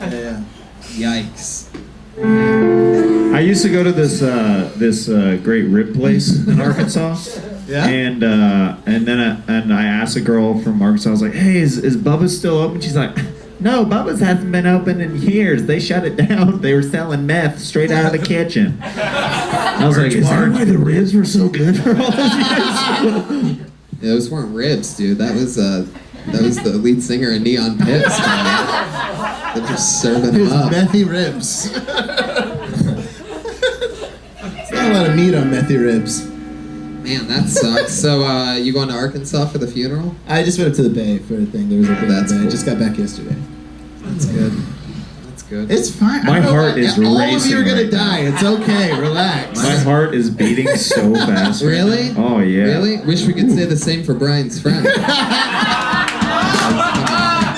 Yeah. Yikes. I used to go to this great rib place in Arkansas. Yeah? And then I asked a girl from Arkansas, I was like, hey, is Bubba's still open? She's like, no, Bubba's hasn't been open in years. They shut it down. They were selling meth straight out of the kitchen. I was like, is that why the ribs were so good for all those years? Those weren't ribs, dude. That was the lead singer in Neon Piss. They're just serving them His up. methy ribs. It's not a lot of meat on methy ribs. Man, that sucks. So, you going to Arkansas for the funeral? I just went up to the Bay for a thing. There was a big That's Bay. cool. I just got back yesterday. That's good. That's good. It's fine. My I don't know heart what- is all of you racing are gonna right now. die. It's okay. Relax. My heart is beating so fast. right Really? now. Oh, yeah. Really? Wish we could say the same for Brian's friend. Come on.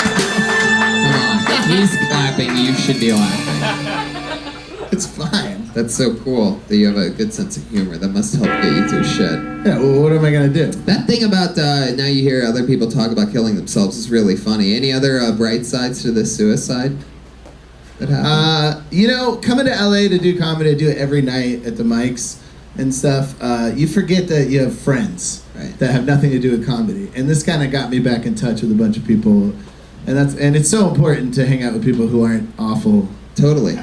If he's clapping, you should be laughing. It's fine. That's so cool that you have a good sense of humor. That must help get you through shit. Yeah, well, what am I gonna do? That thing about now you hear other people talk about killing themselves is really funny. Any other bright sides to this suicide that happened? You know, coming to LA to do comedy, I do it every night at the mics and stuff. You forget that you have friends that have nothing to do with comedy, and this kind of got me back in touch with a bunch of people, and it's so important to hang out with people who aren't awful. Totally.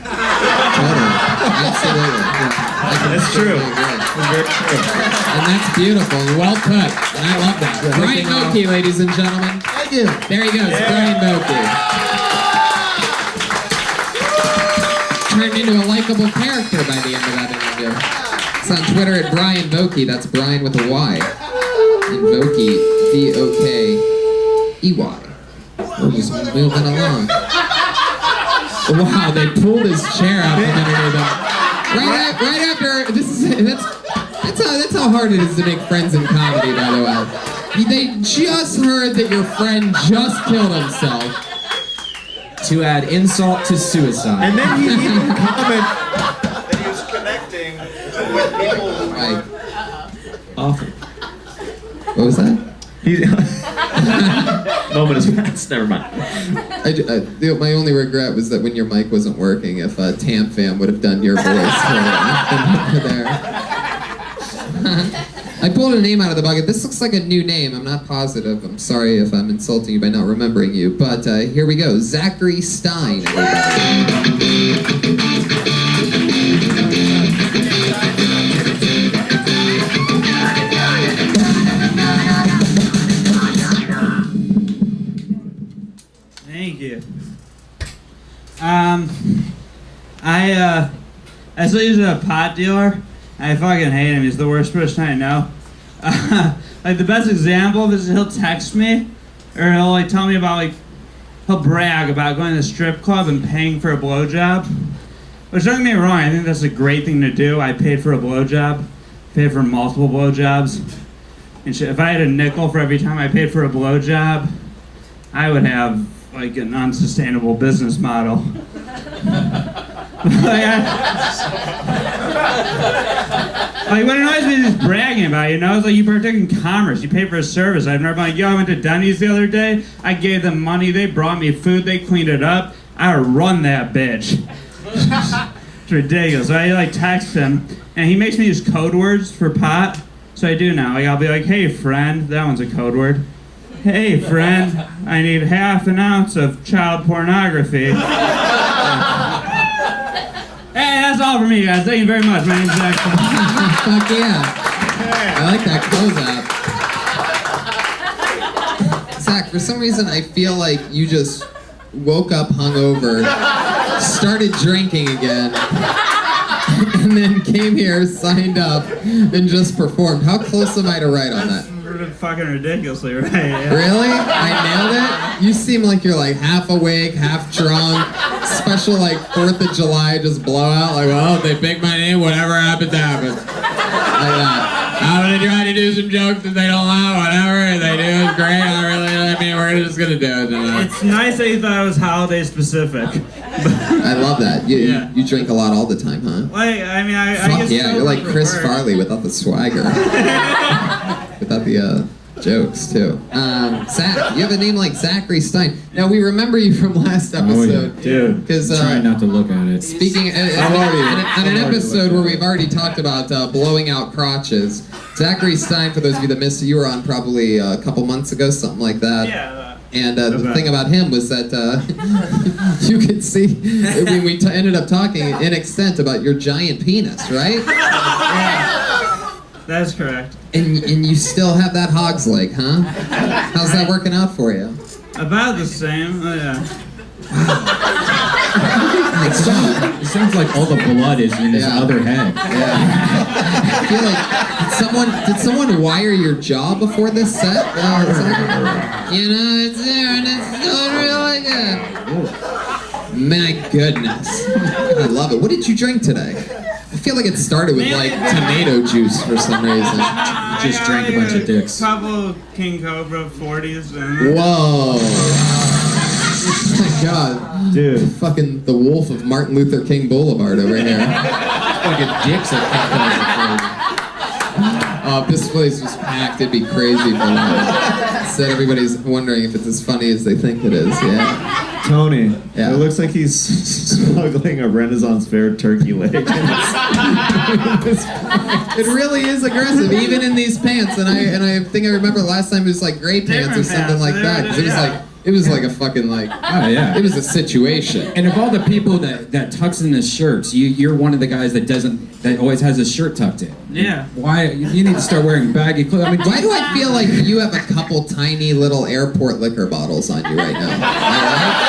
Absolutely. That's true. Very true. And that's beautiful and well put. And I love that. Brian Moki, ladies and gentlemen. Thank you. There he goes, Brian Moki. Turned into a likable character by the end of that interview. It's on Twitter at Brian Moki. That's Brian with a Y. And Voki, V-O-K-E-Y. We're just moving along. Wow, they pulled his chair out from underneath him. Right after that's how hard it is to make friends in comedy, by the way. They just heard that your friend just killed himself. To add insult to suicide. And then he even commented that he was connecting with people who Right. awful. What was that? Moment is past. Never mind. My only regret was that when your mic wasn't working, if Tam Fam would have done your voice for there. I pulled a name out of the bucket. This looks like a new name. I'm not positive. I'm sorry if I'm insulting you by not remembering you. But here we go. Zachary Stein, everybody. Thank you. I still use a pot dealer. I fucking hate him. He's the worst person I know. Like the best example of this is he'll text me, or he'll like tell me about he'll brag about going to the strip club and paying for a blowjob. Which don't get me wrong, I think that's a great thing to do. I paid for a blowjob, paid for multiple blowjobs, and shit. If I had a nickel for every time I paid for a blowjob, I would have like an unsustainable business model. Like what annoys me is just bragging about it, you know? It's like you partake in commerce, you pay for a service. I've never been like, yo, I went to Denny's the other day, I gave them money, they brought me food, they cleaned it up, I would run that bitch. It's ridiculous. So I text him, and he makes me use code words for pot, so I do now. Like I'll be like, hey friend, that one's a code word. Hey friend, I need half an ounce of child pornography. Hey, that's all for me, guys. Thank you very much. My name's Zach. Fuck yeah. I like that closeout. Zach, for some reason I feel like you just woke up hungover, started drinking again, and then came here, signed up, and just performed. How close am I to right on that? Fucking ridiculously right. Yeah. Really? I nailed it? You seem like you're half awake, half drunk. Special 4th of July just blowout. Well, they picked my name, whatever happens, happens. Like that. I'm gonna try to do some jokes that they don't laugh, whatever they do is great. We're just gonna do it tonight. It's nice that you thought it was holiday specific. I love that. You drink a lot all the time, huh? I Fuck yeah, you're like Chris Farley without the swagger. Without the jokes, too. Zach, you have a name like Zachary Stein. Now, we remember you from last episode. Dude, try not to look at it. Speaking on an episode where we've already talked about blowing out crotches, Zachary Stein, for those of you that missed it, you were on probably a couple months ago, something like that. Yeah. And the thing about him was that you could see, we ended up talking in extent about your giant penis, right? Yeah. That's correct. And you still have that hog's leg, huh? How's that working out for you? About the same, yeah. It sounds like all the blood is in his other head. Yeah. I feel like did someone wire your jaw before this set? It's there and it's still really good. My goodness. I love it. What did you drink today? I feel like it started with tomato juice for some reason. You just drank a bunch of dicks. A couple King Cobra 40s. And Whoa. Oh my god. Dude. Fucking the wolf of Martin Luther King Boulevard over here. Fucking dicks are fucking. If this place was packed, it'd be crazy for them. Instead, everybody's wondering if it's as funny as they think it is. Yeah. Tony, Yeah. it looks like he's smuggling a Renaissance fair turkey leg. It really is aggressive, even in these pants. And I think I remember last time it was like gray pants or something like that. 'Cause it was like a fucking like. Oh yeah. It was a situation. And of all the people that tucks in his shirts, you're one of the guys that always has his shirt tucked in. Yeah. Why you need to start wearing baggy clothes? I mean, Why do I feel like you have a couple tiny little airport liquor bottles on you right now? Am I right?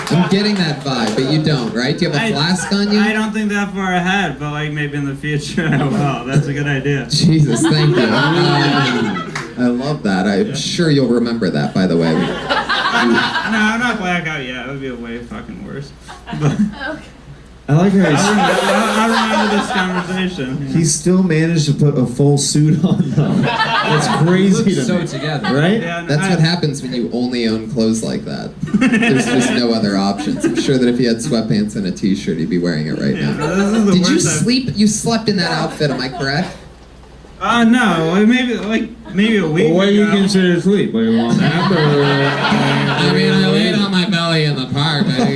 I'm getting that vibe, but you don't, right? Do you have a flask on you? I don't think that far ahead, but like maybe in the future I will. That's a good idea. Jesus, thank you. I love that. I'm sure you'll remember that, by the way. No, I'm not blackout yet. It would be way fucking worse. But I like how I remember this conversation. he still managed to put a full suit on though. That's crazy to so me. together. Right? Yeah, That's what happens when you only own clothes like that. There's just no other options. I'm sure that if he had sweatpants and a t-shirt, he'd be wearing it right now. This is the Did you worst I've- sleep? You slept in that outfit, am I correct? No, maybe a week. What do you ago. consider sleep? Like a long nap or? I mean, I laid on my belly in the park. I think it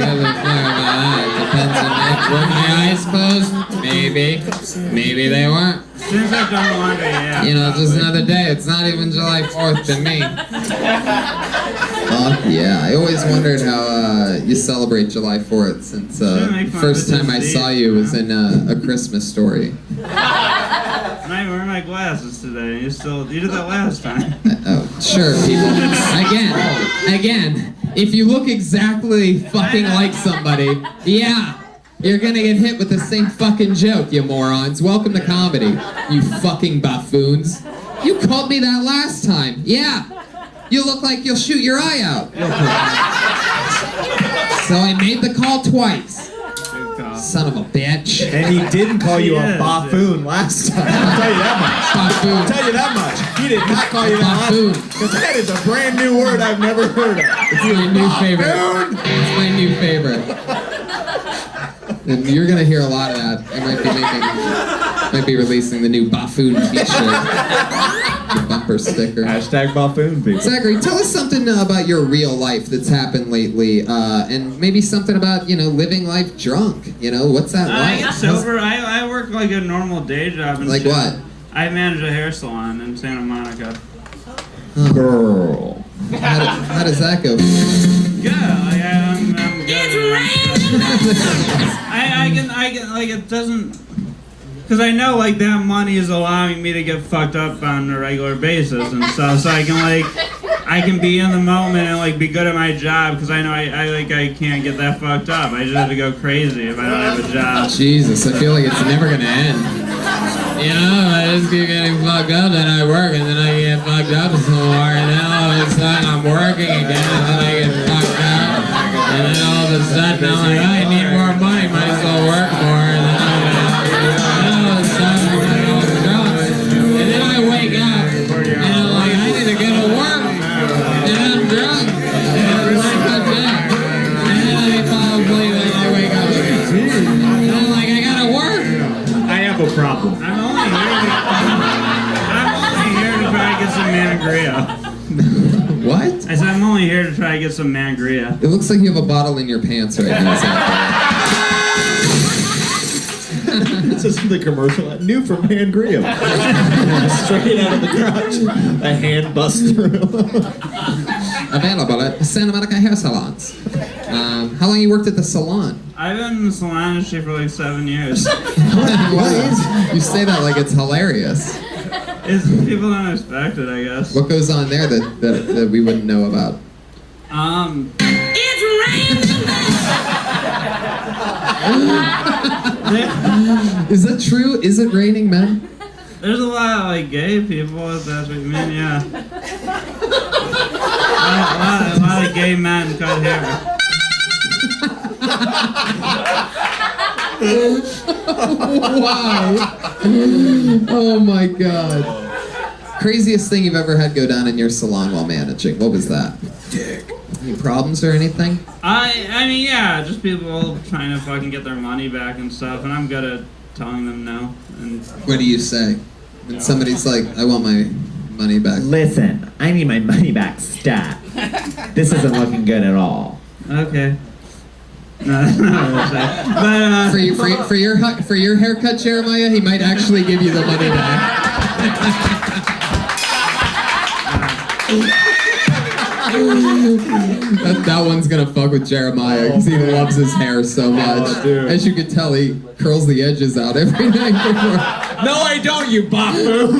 depends on were my eyes closed? Maybe. Maybe they weren't. Since I've done the laundry, yeah. You know, it's just another day. It's not even July 4th to me. Yeah, I always wondered how you celebrate July 4th since first time I saw you was in A Christmas Story. I'm not even wearing my glasses today. You did that last time. Oh, sure, people. Again, if you look exactly fucking like somebody, yeah, you're gonna get hit with the same fucking joke, you morons. Welcome to comedy, you fucking buffoons. You called me that last time. Yeah, you look like you'll shoot your eye out. So I made the call twice. Son of a bitch. And he didn't call you a Yes. buffoon last time. I'll tell you that much. Buffoon. I'll tell you that much. He did not call you that last Buffoon. time. Because that is a brand new word I've never heard of. It's my new favorite. It's my new favorite. And you're gonna hear a lot of that. I might be releasing the new buffoon t-shirt. The bumper sticker. Hashtag buffoon, people. Zachary, tell us something about your real life that's happened lately, and maybe something about, living life drunk. What's that I like? sober. I work like a normal day job. And Like shit. what? I manage a hair salon in Santa Monica. Girl. How does that go? Yeah, I'm good. I can like it doesn't, because I know like that money is allowing me to get fucked up on a regular basis and stuff, so I can be in the moment and like be good at my job, because I know I can't get that fucked up. I just have to go crazy if I don't have a job. Jesus, I feel like it's never gonna end. I just keep getting fucked up, then I work, and then I get fucked up some more, and then all of a sudden I'm working again, and then I get fucked up, and then all of a sudden I'm like, I need more money, might as well work more, and then all of a sudden I'm like all drunk, and then I wake up, and I'm like, I need to go to work, and I'm drunk, and I'm like, and then I probably then I wake up again, and I'm like, I gotta work. I have a problem. I'm only here to try to get some mangria. What? I said I'm only here to try to get some mangria. It looks like you have a bottle in your pants right now, Zachary. This is the commercial. New from Hand Grill. Straight out of the crotch. A hand bust through. Available at Santa Monica Hair Salons. How long you worked at the salon? I've been in the salon industry for like 7 years. You say that like it's hilarious. People don't expect it, I guess. What goes on there that we wouldn't know about? Is that true? Is it raining men? There's a lot of like gay people, if that's what you mean, yeah. A lot of gay men cut hair. Wow. Oh my god. Craziest thing you've ever had go down in your salon while managing. What was that? Dick. Any problems or anything? I mean, yeah, just people trying to fucking get their money back and stuff, and I'm good at telling them no. And What do you say? When somebody's like, I want my money back. Listen, I need my money back stat. This isn't looking good at all. okay. No, that's not what I say. But For your haircut, Jeremiah, he might actually give you the money back. that one's gonna fuck with Jeremiah because he loves his hair so much. As you can tell, he curls the edges out every night before. No, I don't, you bafu.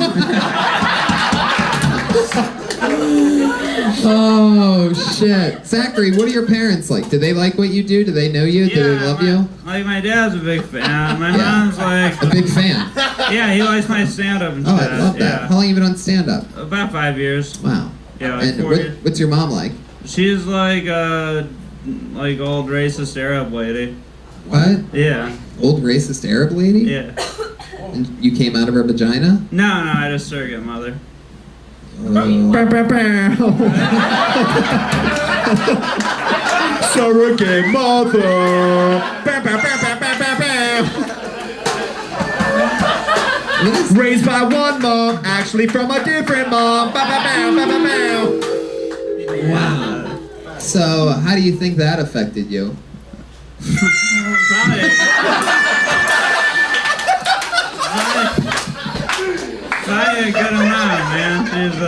Oh shit, Zachary, what are your parents like? Do they like what you do? Do they know you? Do they love you? Like my dad's a big fan. My Yeah. mom's like A big fan. yeah, he likes my stand-up and Oh, shit. I love that. Yeah. How long you been on stand-up? About 5 years. Wow. Yeah, like And 4 years. what's your mom like? She's like old racist Arab lady. What? Yeah. Old racist Arab lady? Yeah. And you came out of her vagina? No, I just surrogate mother. Surrogate mother. Raised by one mom, actually from a different mom. Wow. So, how do you think that affected you? Probably a good amount, man. She's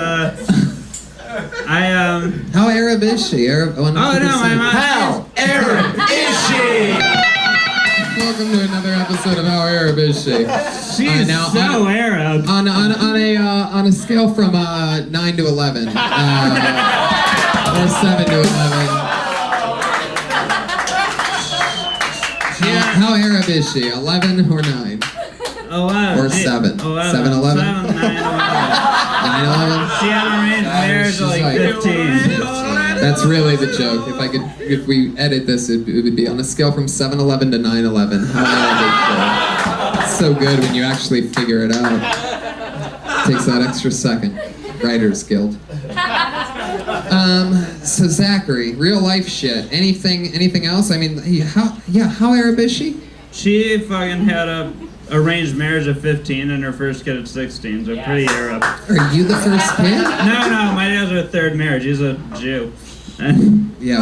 How Arab is she? Arab? Oh no, my mom. How Arab is she? Welcome to another episode of How Arab Is She? She's so Arab. On a scale from 9 to 11, or 7 to 11. How Arab is she? 11 or 9? 11. Or 7? 11. 7, 11? 7, 9, 11. 9, 11? She had arranged marriage at like 15. That's really the joke. If we edit this, it would be on a scale from 7-11 to 9-11. How Arab is she? It's so good when you actually figure it out. Takes that extra second. Writers Guild. So Zachary, real life shit. Anything else? I mean, how Arab is she? She fucking had a arranged marriage at 15 and her first kid at 16, so pretty Arab. Are you the first kid? No, my dad's her third marriage. He's a Jew. Yeah.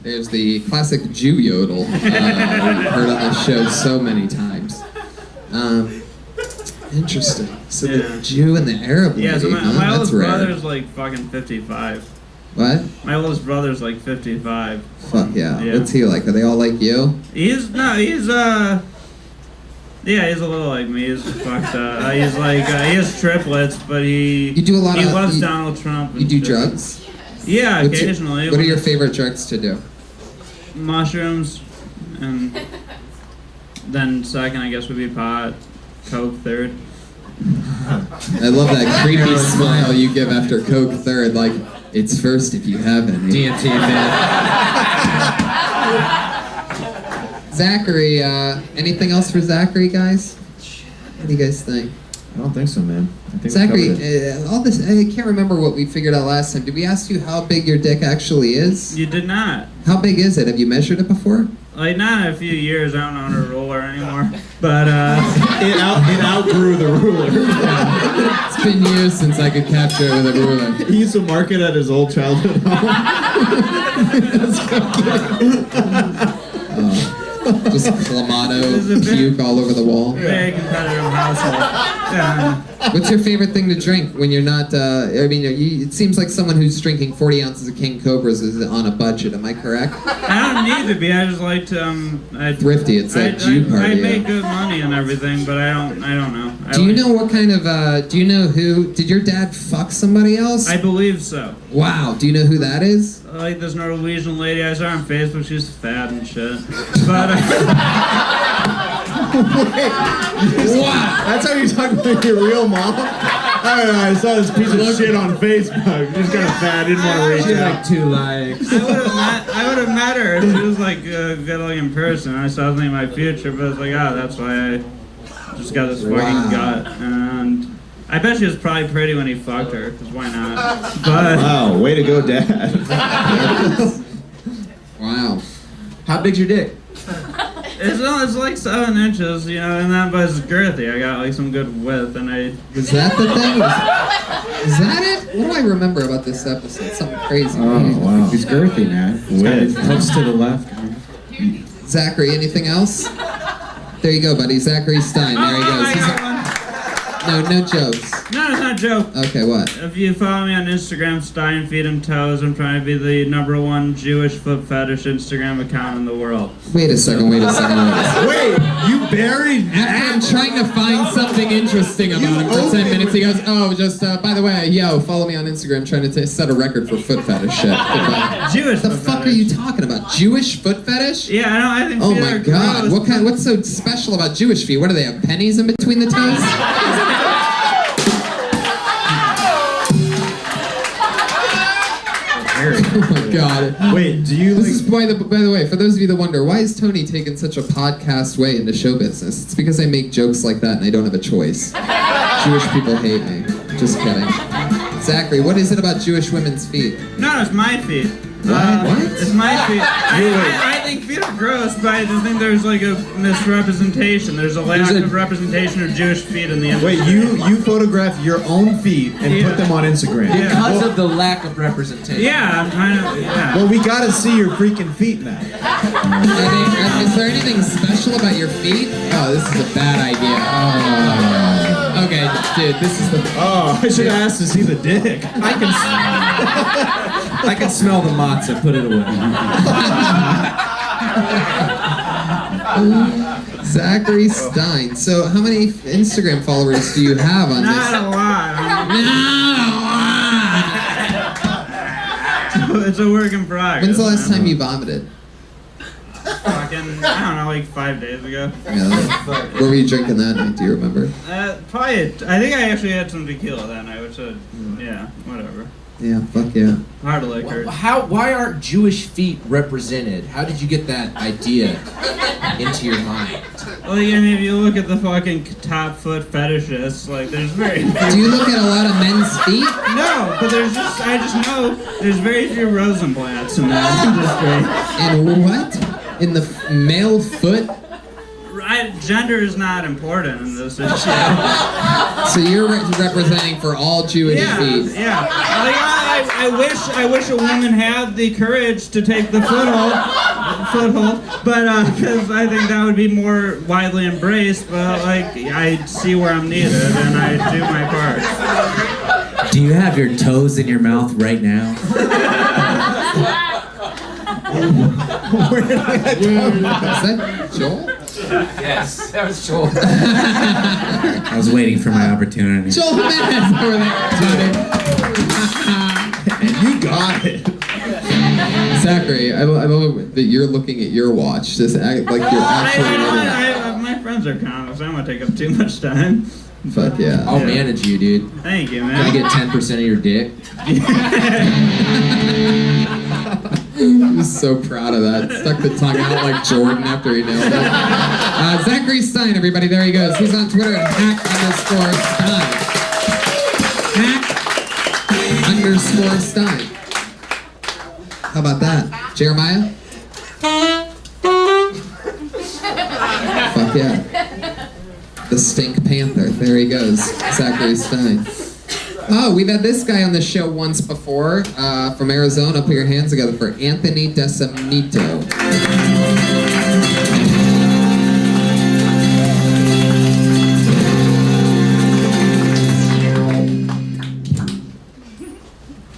There's the classic Jew yodel. We've heard on this show so many times. Interesting. So the Jew and the Arab lady, Yeah, so my that's oldest rare. brother's like fucking 55. What? My oldest brother's like 55. Fuck yeah. Yeah. What's he like? Are they all like you? He's a little like me. He's fucked up. He has triplets, but he loves Donald Trump. You do drugs? Yeah, occasionally. What are your favorite drugs to do? Mushrooms, and then second I guess would be pot, coke third. I love that creepy smile you give after Coke third, like, it's first if you have any. DMT, man. Zachary, anything else for Zachary, guys? What do you guys think? I don't think so, man. I think Zachary, all this, I can't remember what we figured out last time. Did we ask you how big your dick actually is? You did not. How big is it? Have you measured it before? Like not in a few years. I don't own a ruler anymore. But it outgrew the ruler. It's been years since I could capture it with a ruler. He used to mark it at his old childhood home. Just clamato puke all over the wall. Very competitive household. What's your favorite thing to drink when you're not, it seems like someone who's drinking 40 ounces of King Cobras is on a budget, am I correct? I don't need to be. I just like to. Thrifty, it's a Jew party. I make good money and everything, but I don't know. Do you know what kind of, did your dad fuck somebody else? I believe so. Wow, do you know who that is? Like this Norwegian lady I saw on Facebook, she's fat and shit. But Wow, that's how you talk about your real mom? I don't know, I saw this piece of shit on Facebook. She's kind of fat, didn't want to reach out. Like 2 likes. I would have met her if she was like a good looking person. I saw something in my future, but it's like, that's why I just got this fucking gut. And I bet she was probably pretty when he fucked her, because why not? But Wow, way to go, Dad. Wow. How big's your dick? it's like 7 inches, you know, and that was girthy. I got like some good width, and I. Is that the thing? Is that it? What do I remember about this episode? Something crazy. Oh, wow. He's girthy, man. Width. Hooks to the left. Zachary, anything else? There you go, buddy. Zachary Stein. There he goes. I got one. No jokes. No, it's not a joke. Okay, what? If you follow me on Instagram, Stein Feet and Toes, I'm trying to be the #1 Jewish foot fetish Instagram account in the world. Wait a second. Wait, you buried After I'm trying to find something interesting about him for 10 minutes, he goes, oh, just, by the way, yo, follow me on Instagram, trying to set a record for foot fetish shit. Goodbye. Jewish What the foot fuck fetish. are you talking about? Jewish foot fetish? Yeah, I think Oh feet my are god, gross. what's so special about Jewish feet? What do they have, pennies in between the toes? Oh my god. Wait, do you This like... is by the way, for those of you that wonder, why is Tony taking such a podcast way into show business? It's because I make jokes like that and I don't have a choice. Jewish people hate me. Just kidding. Zachary, what is it about Jewish women's feet? No, it's my feet. What? It's my feet. I think feet are gross, but I just think there's like a misrepresentation. There's a lack of representation of Jewish feet in the end. Wait, you photograph your own feet and put them on Instagram. Yeah. Because of the lack of representation. Yeah, I'm trying to. Yeah. Well, we gotta see your freaking feet now. Is there anything special about your feet? Oh, this is a bad idea. Oh. Okay, dude, this is the... Oh, I should have asked to see the dick. I can smell the matzah. Put it away. Zachary Stein. So, how many Instagram followers do you have on Not this? a lot. Not a lot. It's a work in progress. When's the last time you vomited? Fucking, I don't know, like 5 days ago. Really? What were you drinking that night? Do you remember? Probably. I think I actually had some tequila that night, which, yeah, whatever. Yeah, fuck yeah. Hard liquor. Why aren't Jewish feet represented? How did you get that idea into your mind? Well, I mean, if you look at the fucking top foot fetishists, like, there's very... Do you look at a lot of men's feet? No, but I just know there's very few Rosenblatts in that industry. In what? In the male foot? Gender is not important in this issue. So you're representing for all Jewish feet. Yeah. I wish a woman had the courage to take the foothold, but because I think that would be more widely embraced. But like, I see where I'm needed, and I do my part. Do you have your toes in your mouth right now? Is that Joel? Yes, that was Joel. I was waiting for my opportunity. Joel Jimenez over there. And you got it. Zachary, I love that you're looking at your watch. Just act like you're actually. My friends are comics. I don't want to take up too much time. Fuck yeah. I'll manage you, dude. Thank you, Can I man. get 10% of your dick? I'm so proud of that. Stuck the tongue out like Jordan after he nailed it. Zachary Stein, everybody. There he goes. He's on Twitter at @hack_Stein. @_Stein. How about that? Jeremiah? Fuck yeah. The Stink Panther. There he goes. Zachary Stein. Oh, we've had this guy on the show once before, from Arizona. Put your hands together for Anthony Decimito.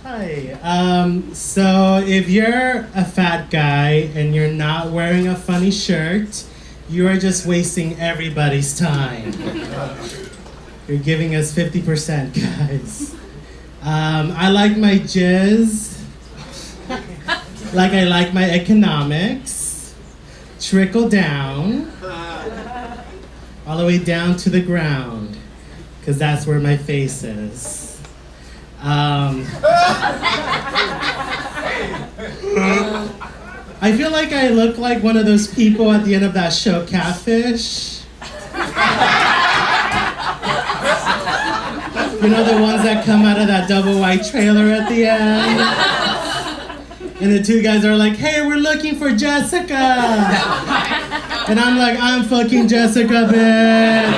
Hi. So if you're a fat guy and you're not wearing a funny shirt, you are just wasting everybody's time. You're giving us 50%, guys. I like my jizz, like I like my economics. Trickle down, all the way down to the ground, because that's where my face is. I feel like I look like one of those people at the end of that show, Catfish. You know the ones that come out of that double white trailer at the end? And the two guys are like, hey, we're looking for Jessica. And I'm like, I'm fucking Jessica, bitch.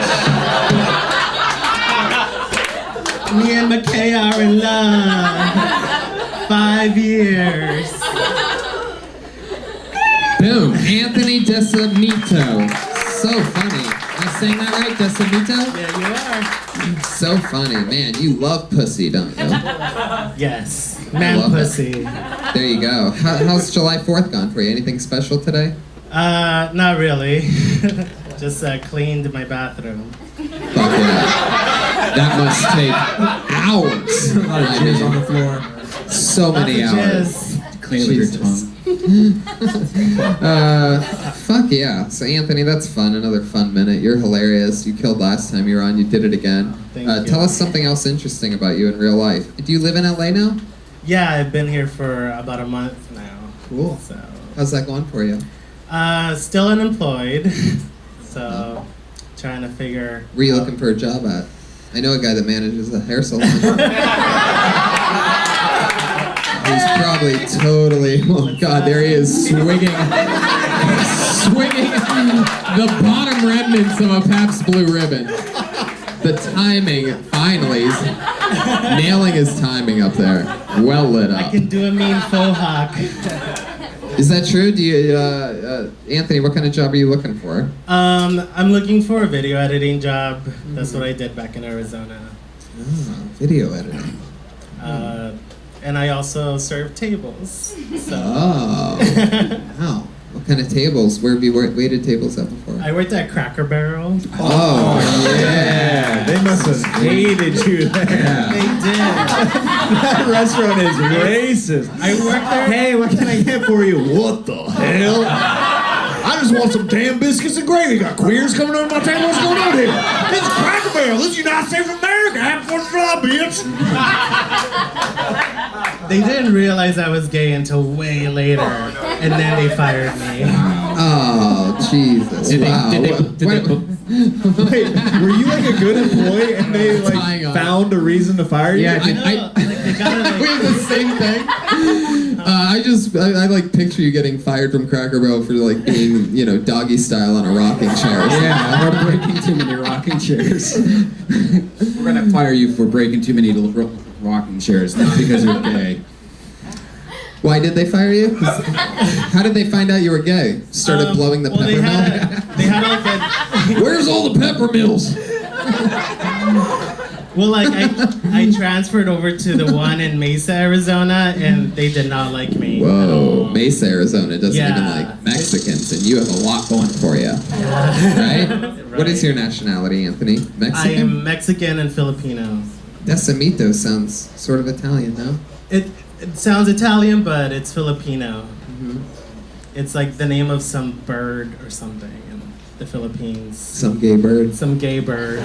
Me and McKay are in love. 5 years. Boom. Anthony Decimito. So funny. Am I saying that right? Decimito? Yeah, you are. So funny. Man, you love pussy, don't you? Yes. Man love it. pussy. There you go. How's July 4th gone for you? Anything special today? Not really. Just cleaned my bathroom. Fuck yeah. That must take hours. A lot of jizz on the floor. So many Lots of hours. jizz. Clean with your tongue. Fuck yeah. So Anthony, that's fun. Another fun minute. You're hilarious. You killed last time you were on. You did it again. Thank you. Tell us something else interesting about you in real life. Do you live in LA now? Yeah, I've been here for about a month now. Cool. So, How's that going for you? still unemployed. So, trying to figure. Where are you looking for a job at? I know a guy that manages a hair salon. He's probably totally. Oh God, there he is, swinging the bottom remnants of a Pabst Blue Ribbon. The timing, finally, he's nailing his timing up there. Well lit I up. can do a mean faux hawk. Is that true? Do you, Anthony? What kind of job are you looking for? I'm looking for a video editing job. That's what I did back in Arizona. Video editing. And I also serve tables. So. Oh. Wow. What kind of tables? Where have you waited tables at before? I worked at Cracker Barrel. Oh, Yeah, they must have hated you there. They did. That restaurant is racist. I worked there. Hey, what can I get for you? What the hell? I just want some damn biscuits and gravy. Got queers coming on my table. What's going on here? This is Cracker Barrel. This is United States of America. Have fun job, bitch. They didn't realize I was gay until way later, and then they fired me. Oh, Jesus. Wow. Wait, were you like a good employee and they like found a reason to fire you? Yeah, I know, they gotta, we have the same thing. I like picture you getting fired from Cracker Barrel for like being, doggy style on a rocking chair. Yeah, we're breaking too many rocking chairs. We're gonna fire you for breaking too many rocking chairs, not because you're gay. Why did they fire you? How did they find out you were gay? Started blowing the well, pepper they had like a. Where's all the pepper mills? Well, like I transferred over to the one in Mesa, Arizona, and they did not like me. Whoa, Mesa, Arizona doesn't Yeah. even like Mexicans, and you have a lot going for you, right? What is your nationality, Anthony? Mexican? I am Mexican and Filipino. Decimito sounds sort of Italian, no? It sounds Italian, but it's Filipino. It's like the name of some bird or something in the Philippines. Some gay bird. Some gay bird.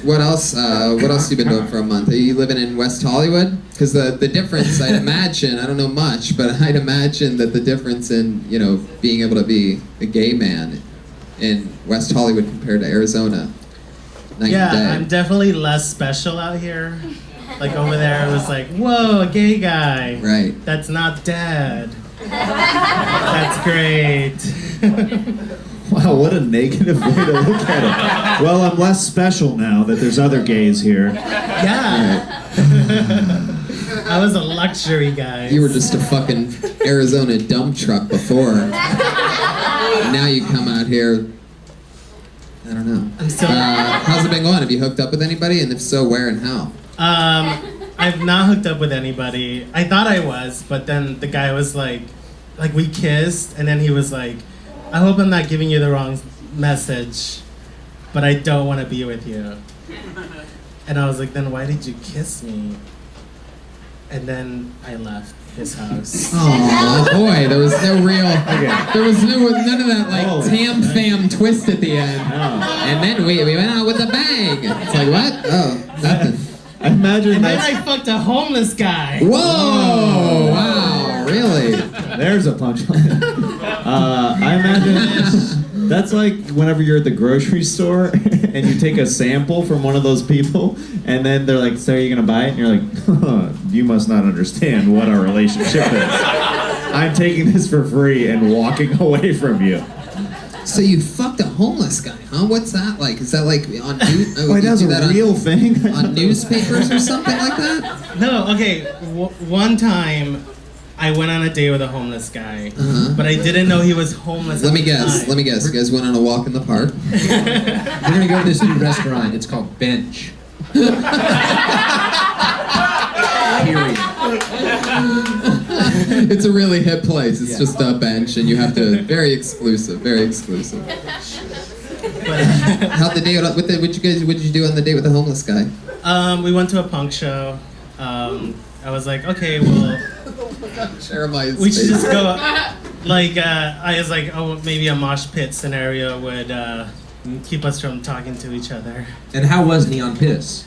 What else? What else have you been doing for a month? Are you living in West Hollywood? Because the difference, I'd imagine, I don't know much, but I'd imagine that the difference in being able to be a gay man in West Hollywood compared to Arizona, night and day. I'm definitely less special out here. Like over there, it was like, whoa, a gay guy. Right. That's not dead. That's great. Wow, what a negative way to look at it. Well, I'm less special now that there's other gays here. Yeah. I was a luxury guy. You were just a fucking Arizona dump truck before. And now you come out here. I don't know. How's it been going? Have you hooked up with anybody? And if so, where and how? I've not hooked up with anybody. I thought I was, but then the guy was like we kissed, and then he was like, I hope I'm not giving you the wrong message, but I don't want to be with you. And I was like, then why did you kiss me? And then I left his house. Oh boy, there was no real. There was none of that like tam fam twist at the end. And then we went out with a bang. It's like what? Oh, nothing. I imagine And then that's... I fucked a homeless guy. Whoa! Wow, really? There's a punchline. I imagine That's like whenever you're at the grocery store and you take a sample from one of those people, and then they're like, "So are you gonna buy it?" And you're like, "You must not understand what our relationship is. I'm taking this for free and walking away from you." So you fucked a homeless guy, huh? What's that like? Is that like on news? Wait, that's a real thing? On newspapers or something like that? No, okay. One time, I went on a date with a homeless guy, but I didn't know he was homeless. Let me guess. You guys went on a walk in the park? We're gonna go to this new restaurant. It's called Bench. Period. It's a really hip place. It's just a bench, and you have to very exclusive. How'd the date? What did you do on the date with the homeless guy? We went to a punk show. I was like, okay, well, Jeremiah's we should face. just go. Like, I was like, oh, maybe a mosh pit scenario would keep us from talking to each other. And how was Neon Piss?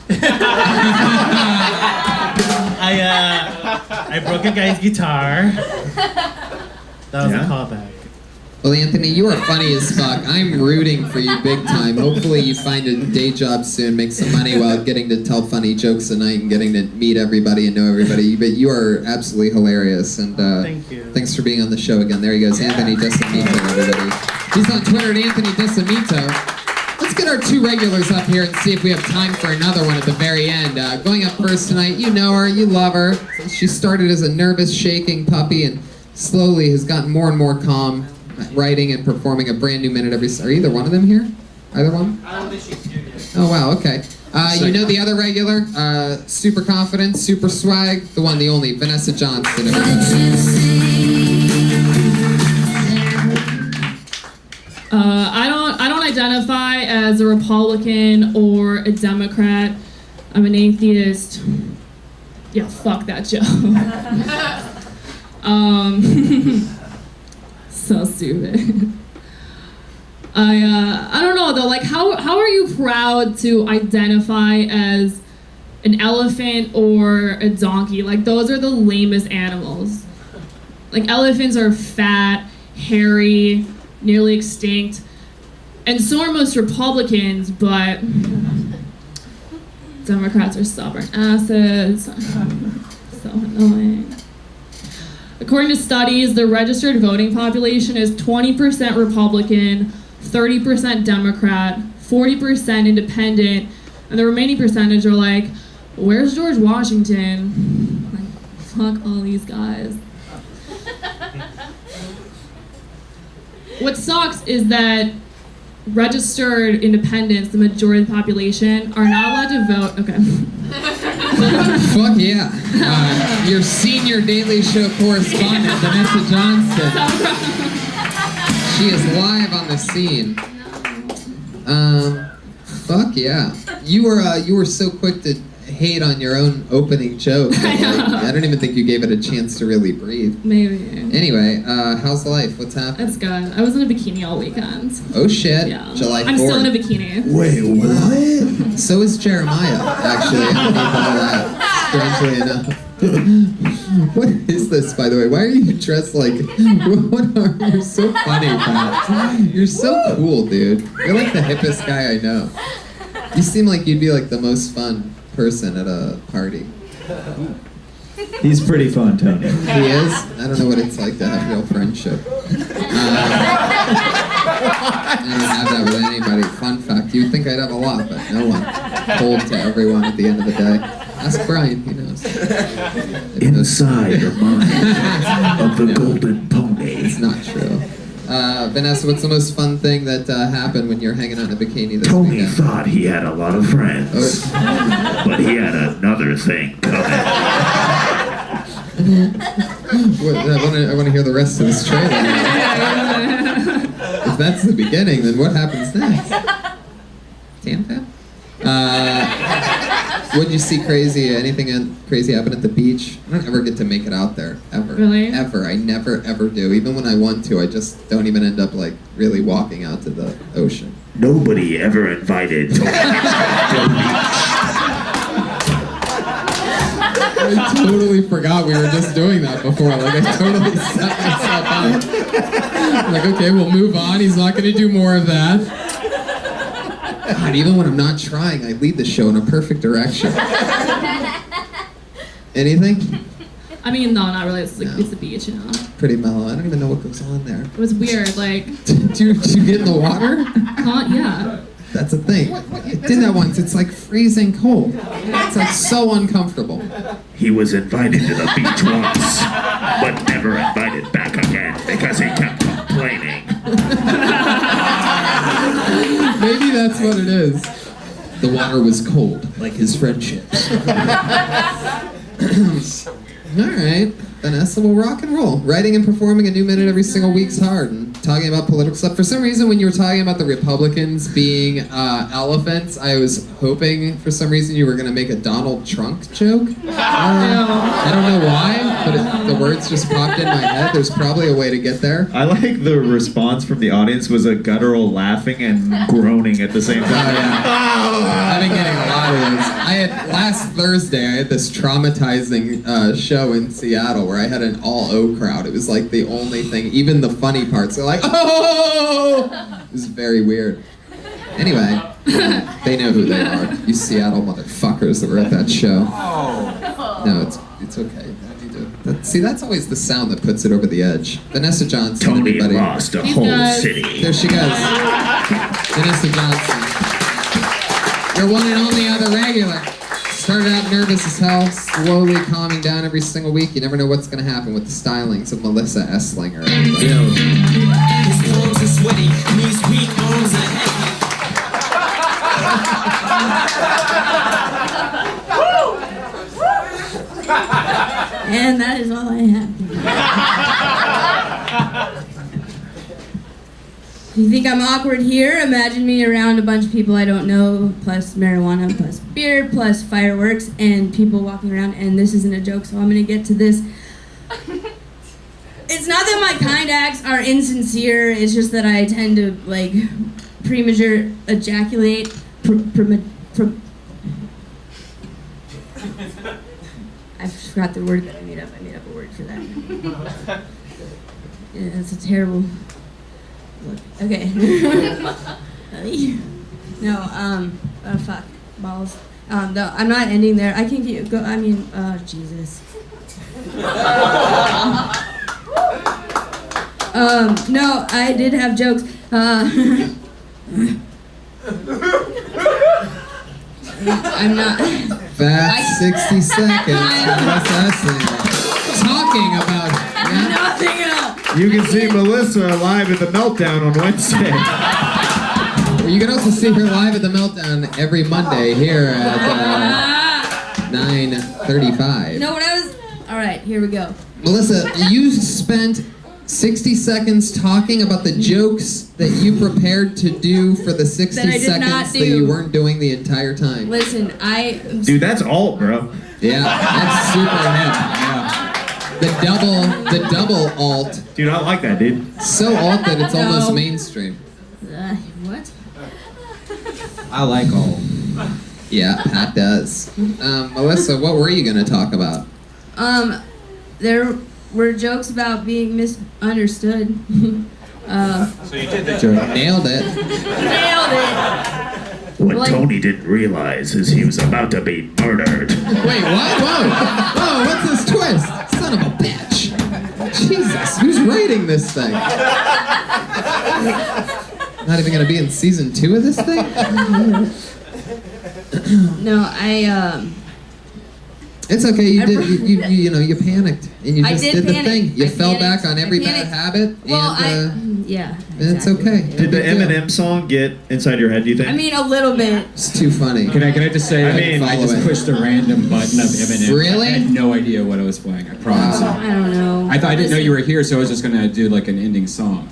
I broke a guy's guitar. That was a callback. Well, Anthony, you are funny as fuck. I'm rooting for you big time. Hopefully you find a day job soon, make some money while getting to tell funny jokes a night and getting to meet everybody and know everybody. But you are absolutely hilarious. And thank you. Thanks for being on the show again. There he goes, Anthony Decimito, everybody. He's on Twitter at Anthony Decimito. Let's get our two regulars up here and see if we have time for another one at the very end. Going up first tonight, you know her, you love her. She started as a nervous, shaking puppy and slowly has gotten more and more calm, writing and performing a brand new minute every... Are either one of them here? Either one? I don't think she's here yet. Oh, wow, okay. You know the other regular, super confident, super swag, the one, the only, Vanessa Johnston, everybody. I don't identify as a Republican or a Democrat. I'm an atheist. Yeah, fuck that joke. So stupid. I don't know though, like how are you proud to identify as an elephant or a donkey? Like those are the lamest animals. Like elephants are fat, hairy, nearly extinct. And so are most Republicans, but Democrats are stubborn asses. So annoying. According to studies, the registered voting population is 20% Republican, 30% Democrat, 40% independent, and the remaining percentage are like, where's George Washington? Like, fuck all these guys. What sucks is that registered independents, the majority of the population, are not allowed to vote. Okay. Fuck yeah. Your senior Daily Show correspondent, Vanessa Johnston. She is live on the scene. Fuck yeah. You were so quick to hate on your own opening joke. I don't even think you gave it a chance to really breathe. Maybe. Anyway, how's life? What's happening? That's good. I was in a bikini all weekend. Oh shit. Yeah. July 4th. I'm still in a bikini. Wait, what? So is Jeremiah, actually. Strangely enough. What is this, by the way? Why are you dressed like... You're so funny, Pat. You're so cool, dude. You're like the hippest guy I know. You seem like you'd be like the most fun person at a party. He's pretty fun, Tony. He is? I don't know what it's like to have real friendship. I don't have that with anybody. Fun fact, you'd think I'd have a lot, but no one. Cold to everyone at the end of the day. Ask Brian, he knows. Inside the mind of the golden pony. It's not true. Vanessa, what's the most fun thing that happened when you're hanging out in a bikini this Tony weekend? thought he had a lot of friends, but he had another thing coming. I want to hear the rest of this trailer. If that's the beginning, then what happens next? Tam-tam? What'd you see crazy? Anything crazy happen at the beach? I don't ever get to make it out there, ever. Really? Ever. I never, ever do. Even when I want to, I just don't even end up, like, really walking out to the ocean. Nobody ever invited Tony to the beach. I totally forgot we were just doing that before. Like, I totally set myself up. I'm like, okay, we'll move on. He's not going to do more of that. God, even when I'm not trying, I lead the show in a perfect direction. Anything? I mean, no, not really. It's like it's a beach, you know. Pretty mellow. I don't even know what goes on there. It was weird, like. Did you get in the water? Yeah. That's a thing. I did that once. It's like freezing cold. It's like so uncomfortable. He was invited to the beach once, but never invited back again because he kept complaining. Maybe that's what it is. The water was cold, like his friendships. All right, Vanessa will rock and roll. Writing and performing a new minute every single week's hard, and talking about political stuff. For some reason, when you were talking about the Republicans being elephants, I was hoping for some reason you were going to make a Donald Trump joke. I don't know why, but the words just popped in my head. There's probably a way to get there. I like the response from the audience was a guttural laughing and groaning at the same time. I've been getting a lot of those. Last Thursday, I had this traumatizing show in Seattle where I had an all-O crowd. It was like the only thing, even the funny parts, they're like, oh! It was very weird. Anyway, they know who they are. You Seattle motherfuckers that were at that show. No, it's okay. See, that's always the sound that puts it over the edge. Vanessa Johnson, Tony everybody. lost a whole city. There she goes. Vanessa Johnson. Your one and only other regular. Started out nervous as hell, slowly calming down every single week. You never know what's going to happen with the stylings of Melissa Esslinger. His palms are sweaty, knees weak, arms are heavy. And that is all I have. You think I'm awkward here? Imagine me around a bunch of people I don't know, plus marijuana, plus beer, plus fireworks, and people walking around, and this isn't a joke, so I'm gonna get to this. It's not that my kind acts are insincere, it's just that I tend to, like, premature ejaculate, I forgot the word that I made up. I made up a word for that. Yeah, that's a terrible look. Okay. No, fuck. Balls. No, I'm not ending there. I can keep go. I mean, Jesus. No, I did have jokes. I'm not. Fast 60 seconds. Talking about nothing at all. You can see Melissa live at the Meltdown on Wednesday. You can also see her live at the Meltdown every Monday here at 9:35. No, what I was. All right, here we go. Melissa, you spent 60 seconds talking about the jokes that you prepared to do for the 60 That I did not seconds do. that you weren't doing the entire time. Listen, Dude, that's alt, bro. Yeah, that's super hip. Yeah. The double alt. Dude, I like that, dude. So alt that it's No. almost mainstream. What? I like alt. Yeah, Pat does. Melissa, what were you gonna talk about? There were jokes about being misunderstood. So you did the joke. Nailed it. Nailed it. What Like- Tony didn't realize is he was about to be murdered. Wait, what? Whoa, what's this twist? Son of a bitch. Jesus, who's writing this thing? Not even gonna be in season 2 of this thing? No, It's okay. You panicked and you I just did did the panic. thing. You I fell panicked. back on every I bad panicked. habit, Well, and yeah. it's exactly. okay. Did the Eminem song get inside your head, do you think? I mean, a little bit. It's too funny. Can I just say, I just it. pushed a random button of Eminem. Really? I had no idea what I was playing. I promise. I don't know. I didn't know you were here, so I was just gonna do like an ending song.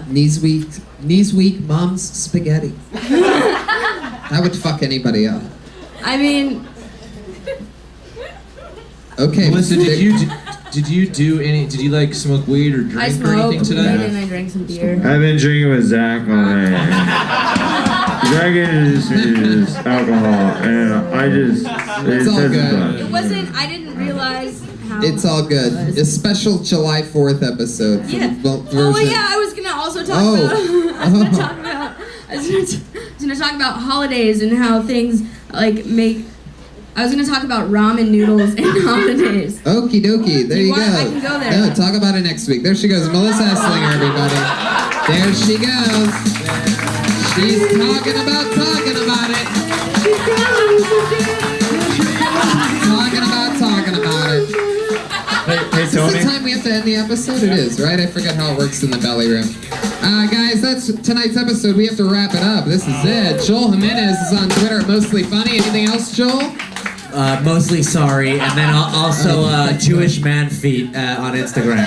Knees weak, mom's spaghetti. I would fuck anybody up. I mean, Okay. Melissa, did you like smoke weed or I drink or anything smoked weed today? and I drank some beer. I've been drinking with Zach all day. Drinking is alcohol, and It's all good. It wasn't. I didn't realize how. It's all good. A special July 4th episode for Yeah. the version. Oh well, yeah. I was gonna also talk Oh. about. I was gonna talk about holidays and how things like make. I was gonna talk about ramen noodles and holidays. Okie dokie, there you go. I can go there. No, talk about it next week. There she goes, Melissa Esslinger, everybody. There she goes. She's talking about it. Talking about it. Hey, Is this the time we have to end the episode? It is, right? I forget how it works in the belly room. Guys, that's tonight's episode. We have to wrap it up. This is it. Joel Jimenez is on Twitter at Mostly Funny. Anything else, Joel? Mostly sorry, and then also Jewish man feet on Instagram.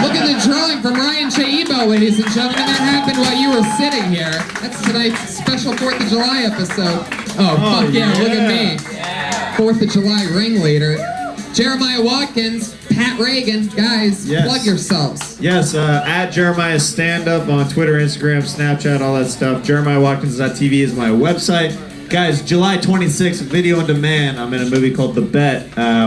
Look at the drawing from Ryan Chaibo, ladies and gentlemen. That happened while you were sitting here. That's tonight's special 4th of July episode. Oh, fuck yeah, look at me. 4th of July ringleader. Jeremiah Watkins, Pat Regan, guys, Yes. plug yourselves. Yes, at Jeremiah Stand Up on Twitter, Instagram, Snapchat, all that stuff. JeremiahWatkins.tv is my website. Guys, July 26th, video on demand. I'm in a movie called The Bet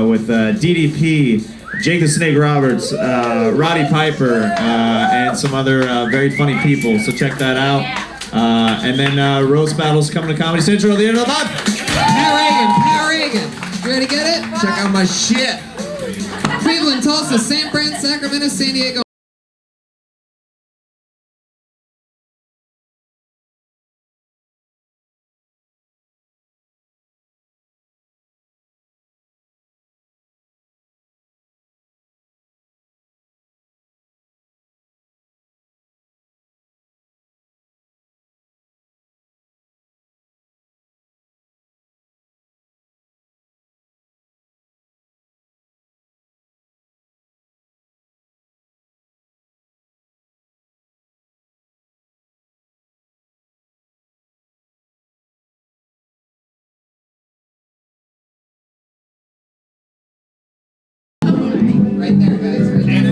with DDP, Jake the Snake Roberts, Roddy Piper, and some other very funny people. So check that out. And then Roast Battle's coming to Comedy Central at the end of the month. Pat Regan. You ready to get it? Check out my shit. Cleveland, Tulsa, San Fran, Sacramento, San Diego. Right there, guys. Right there.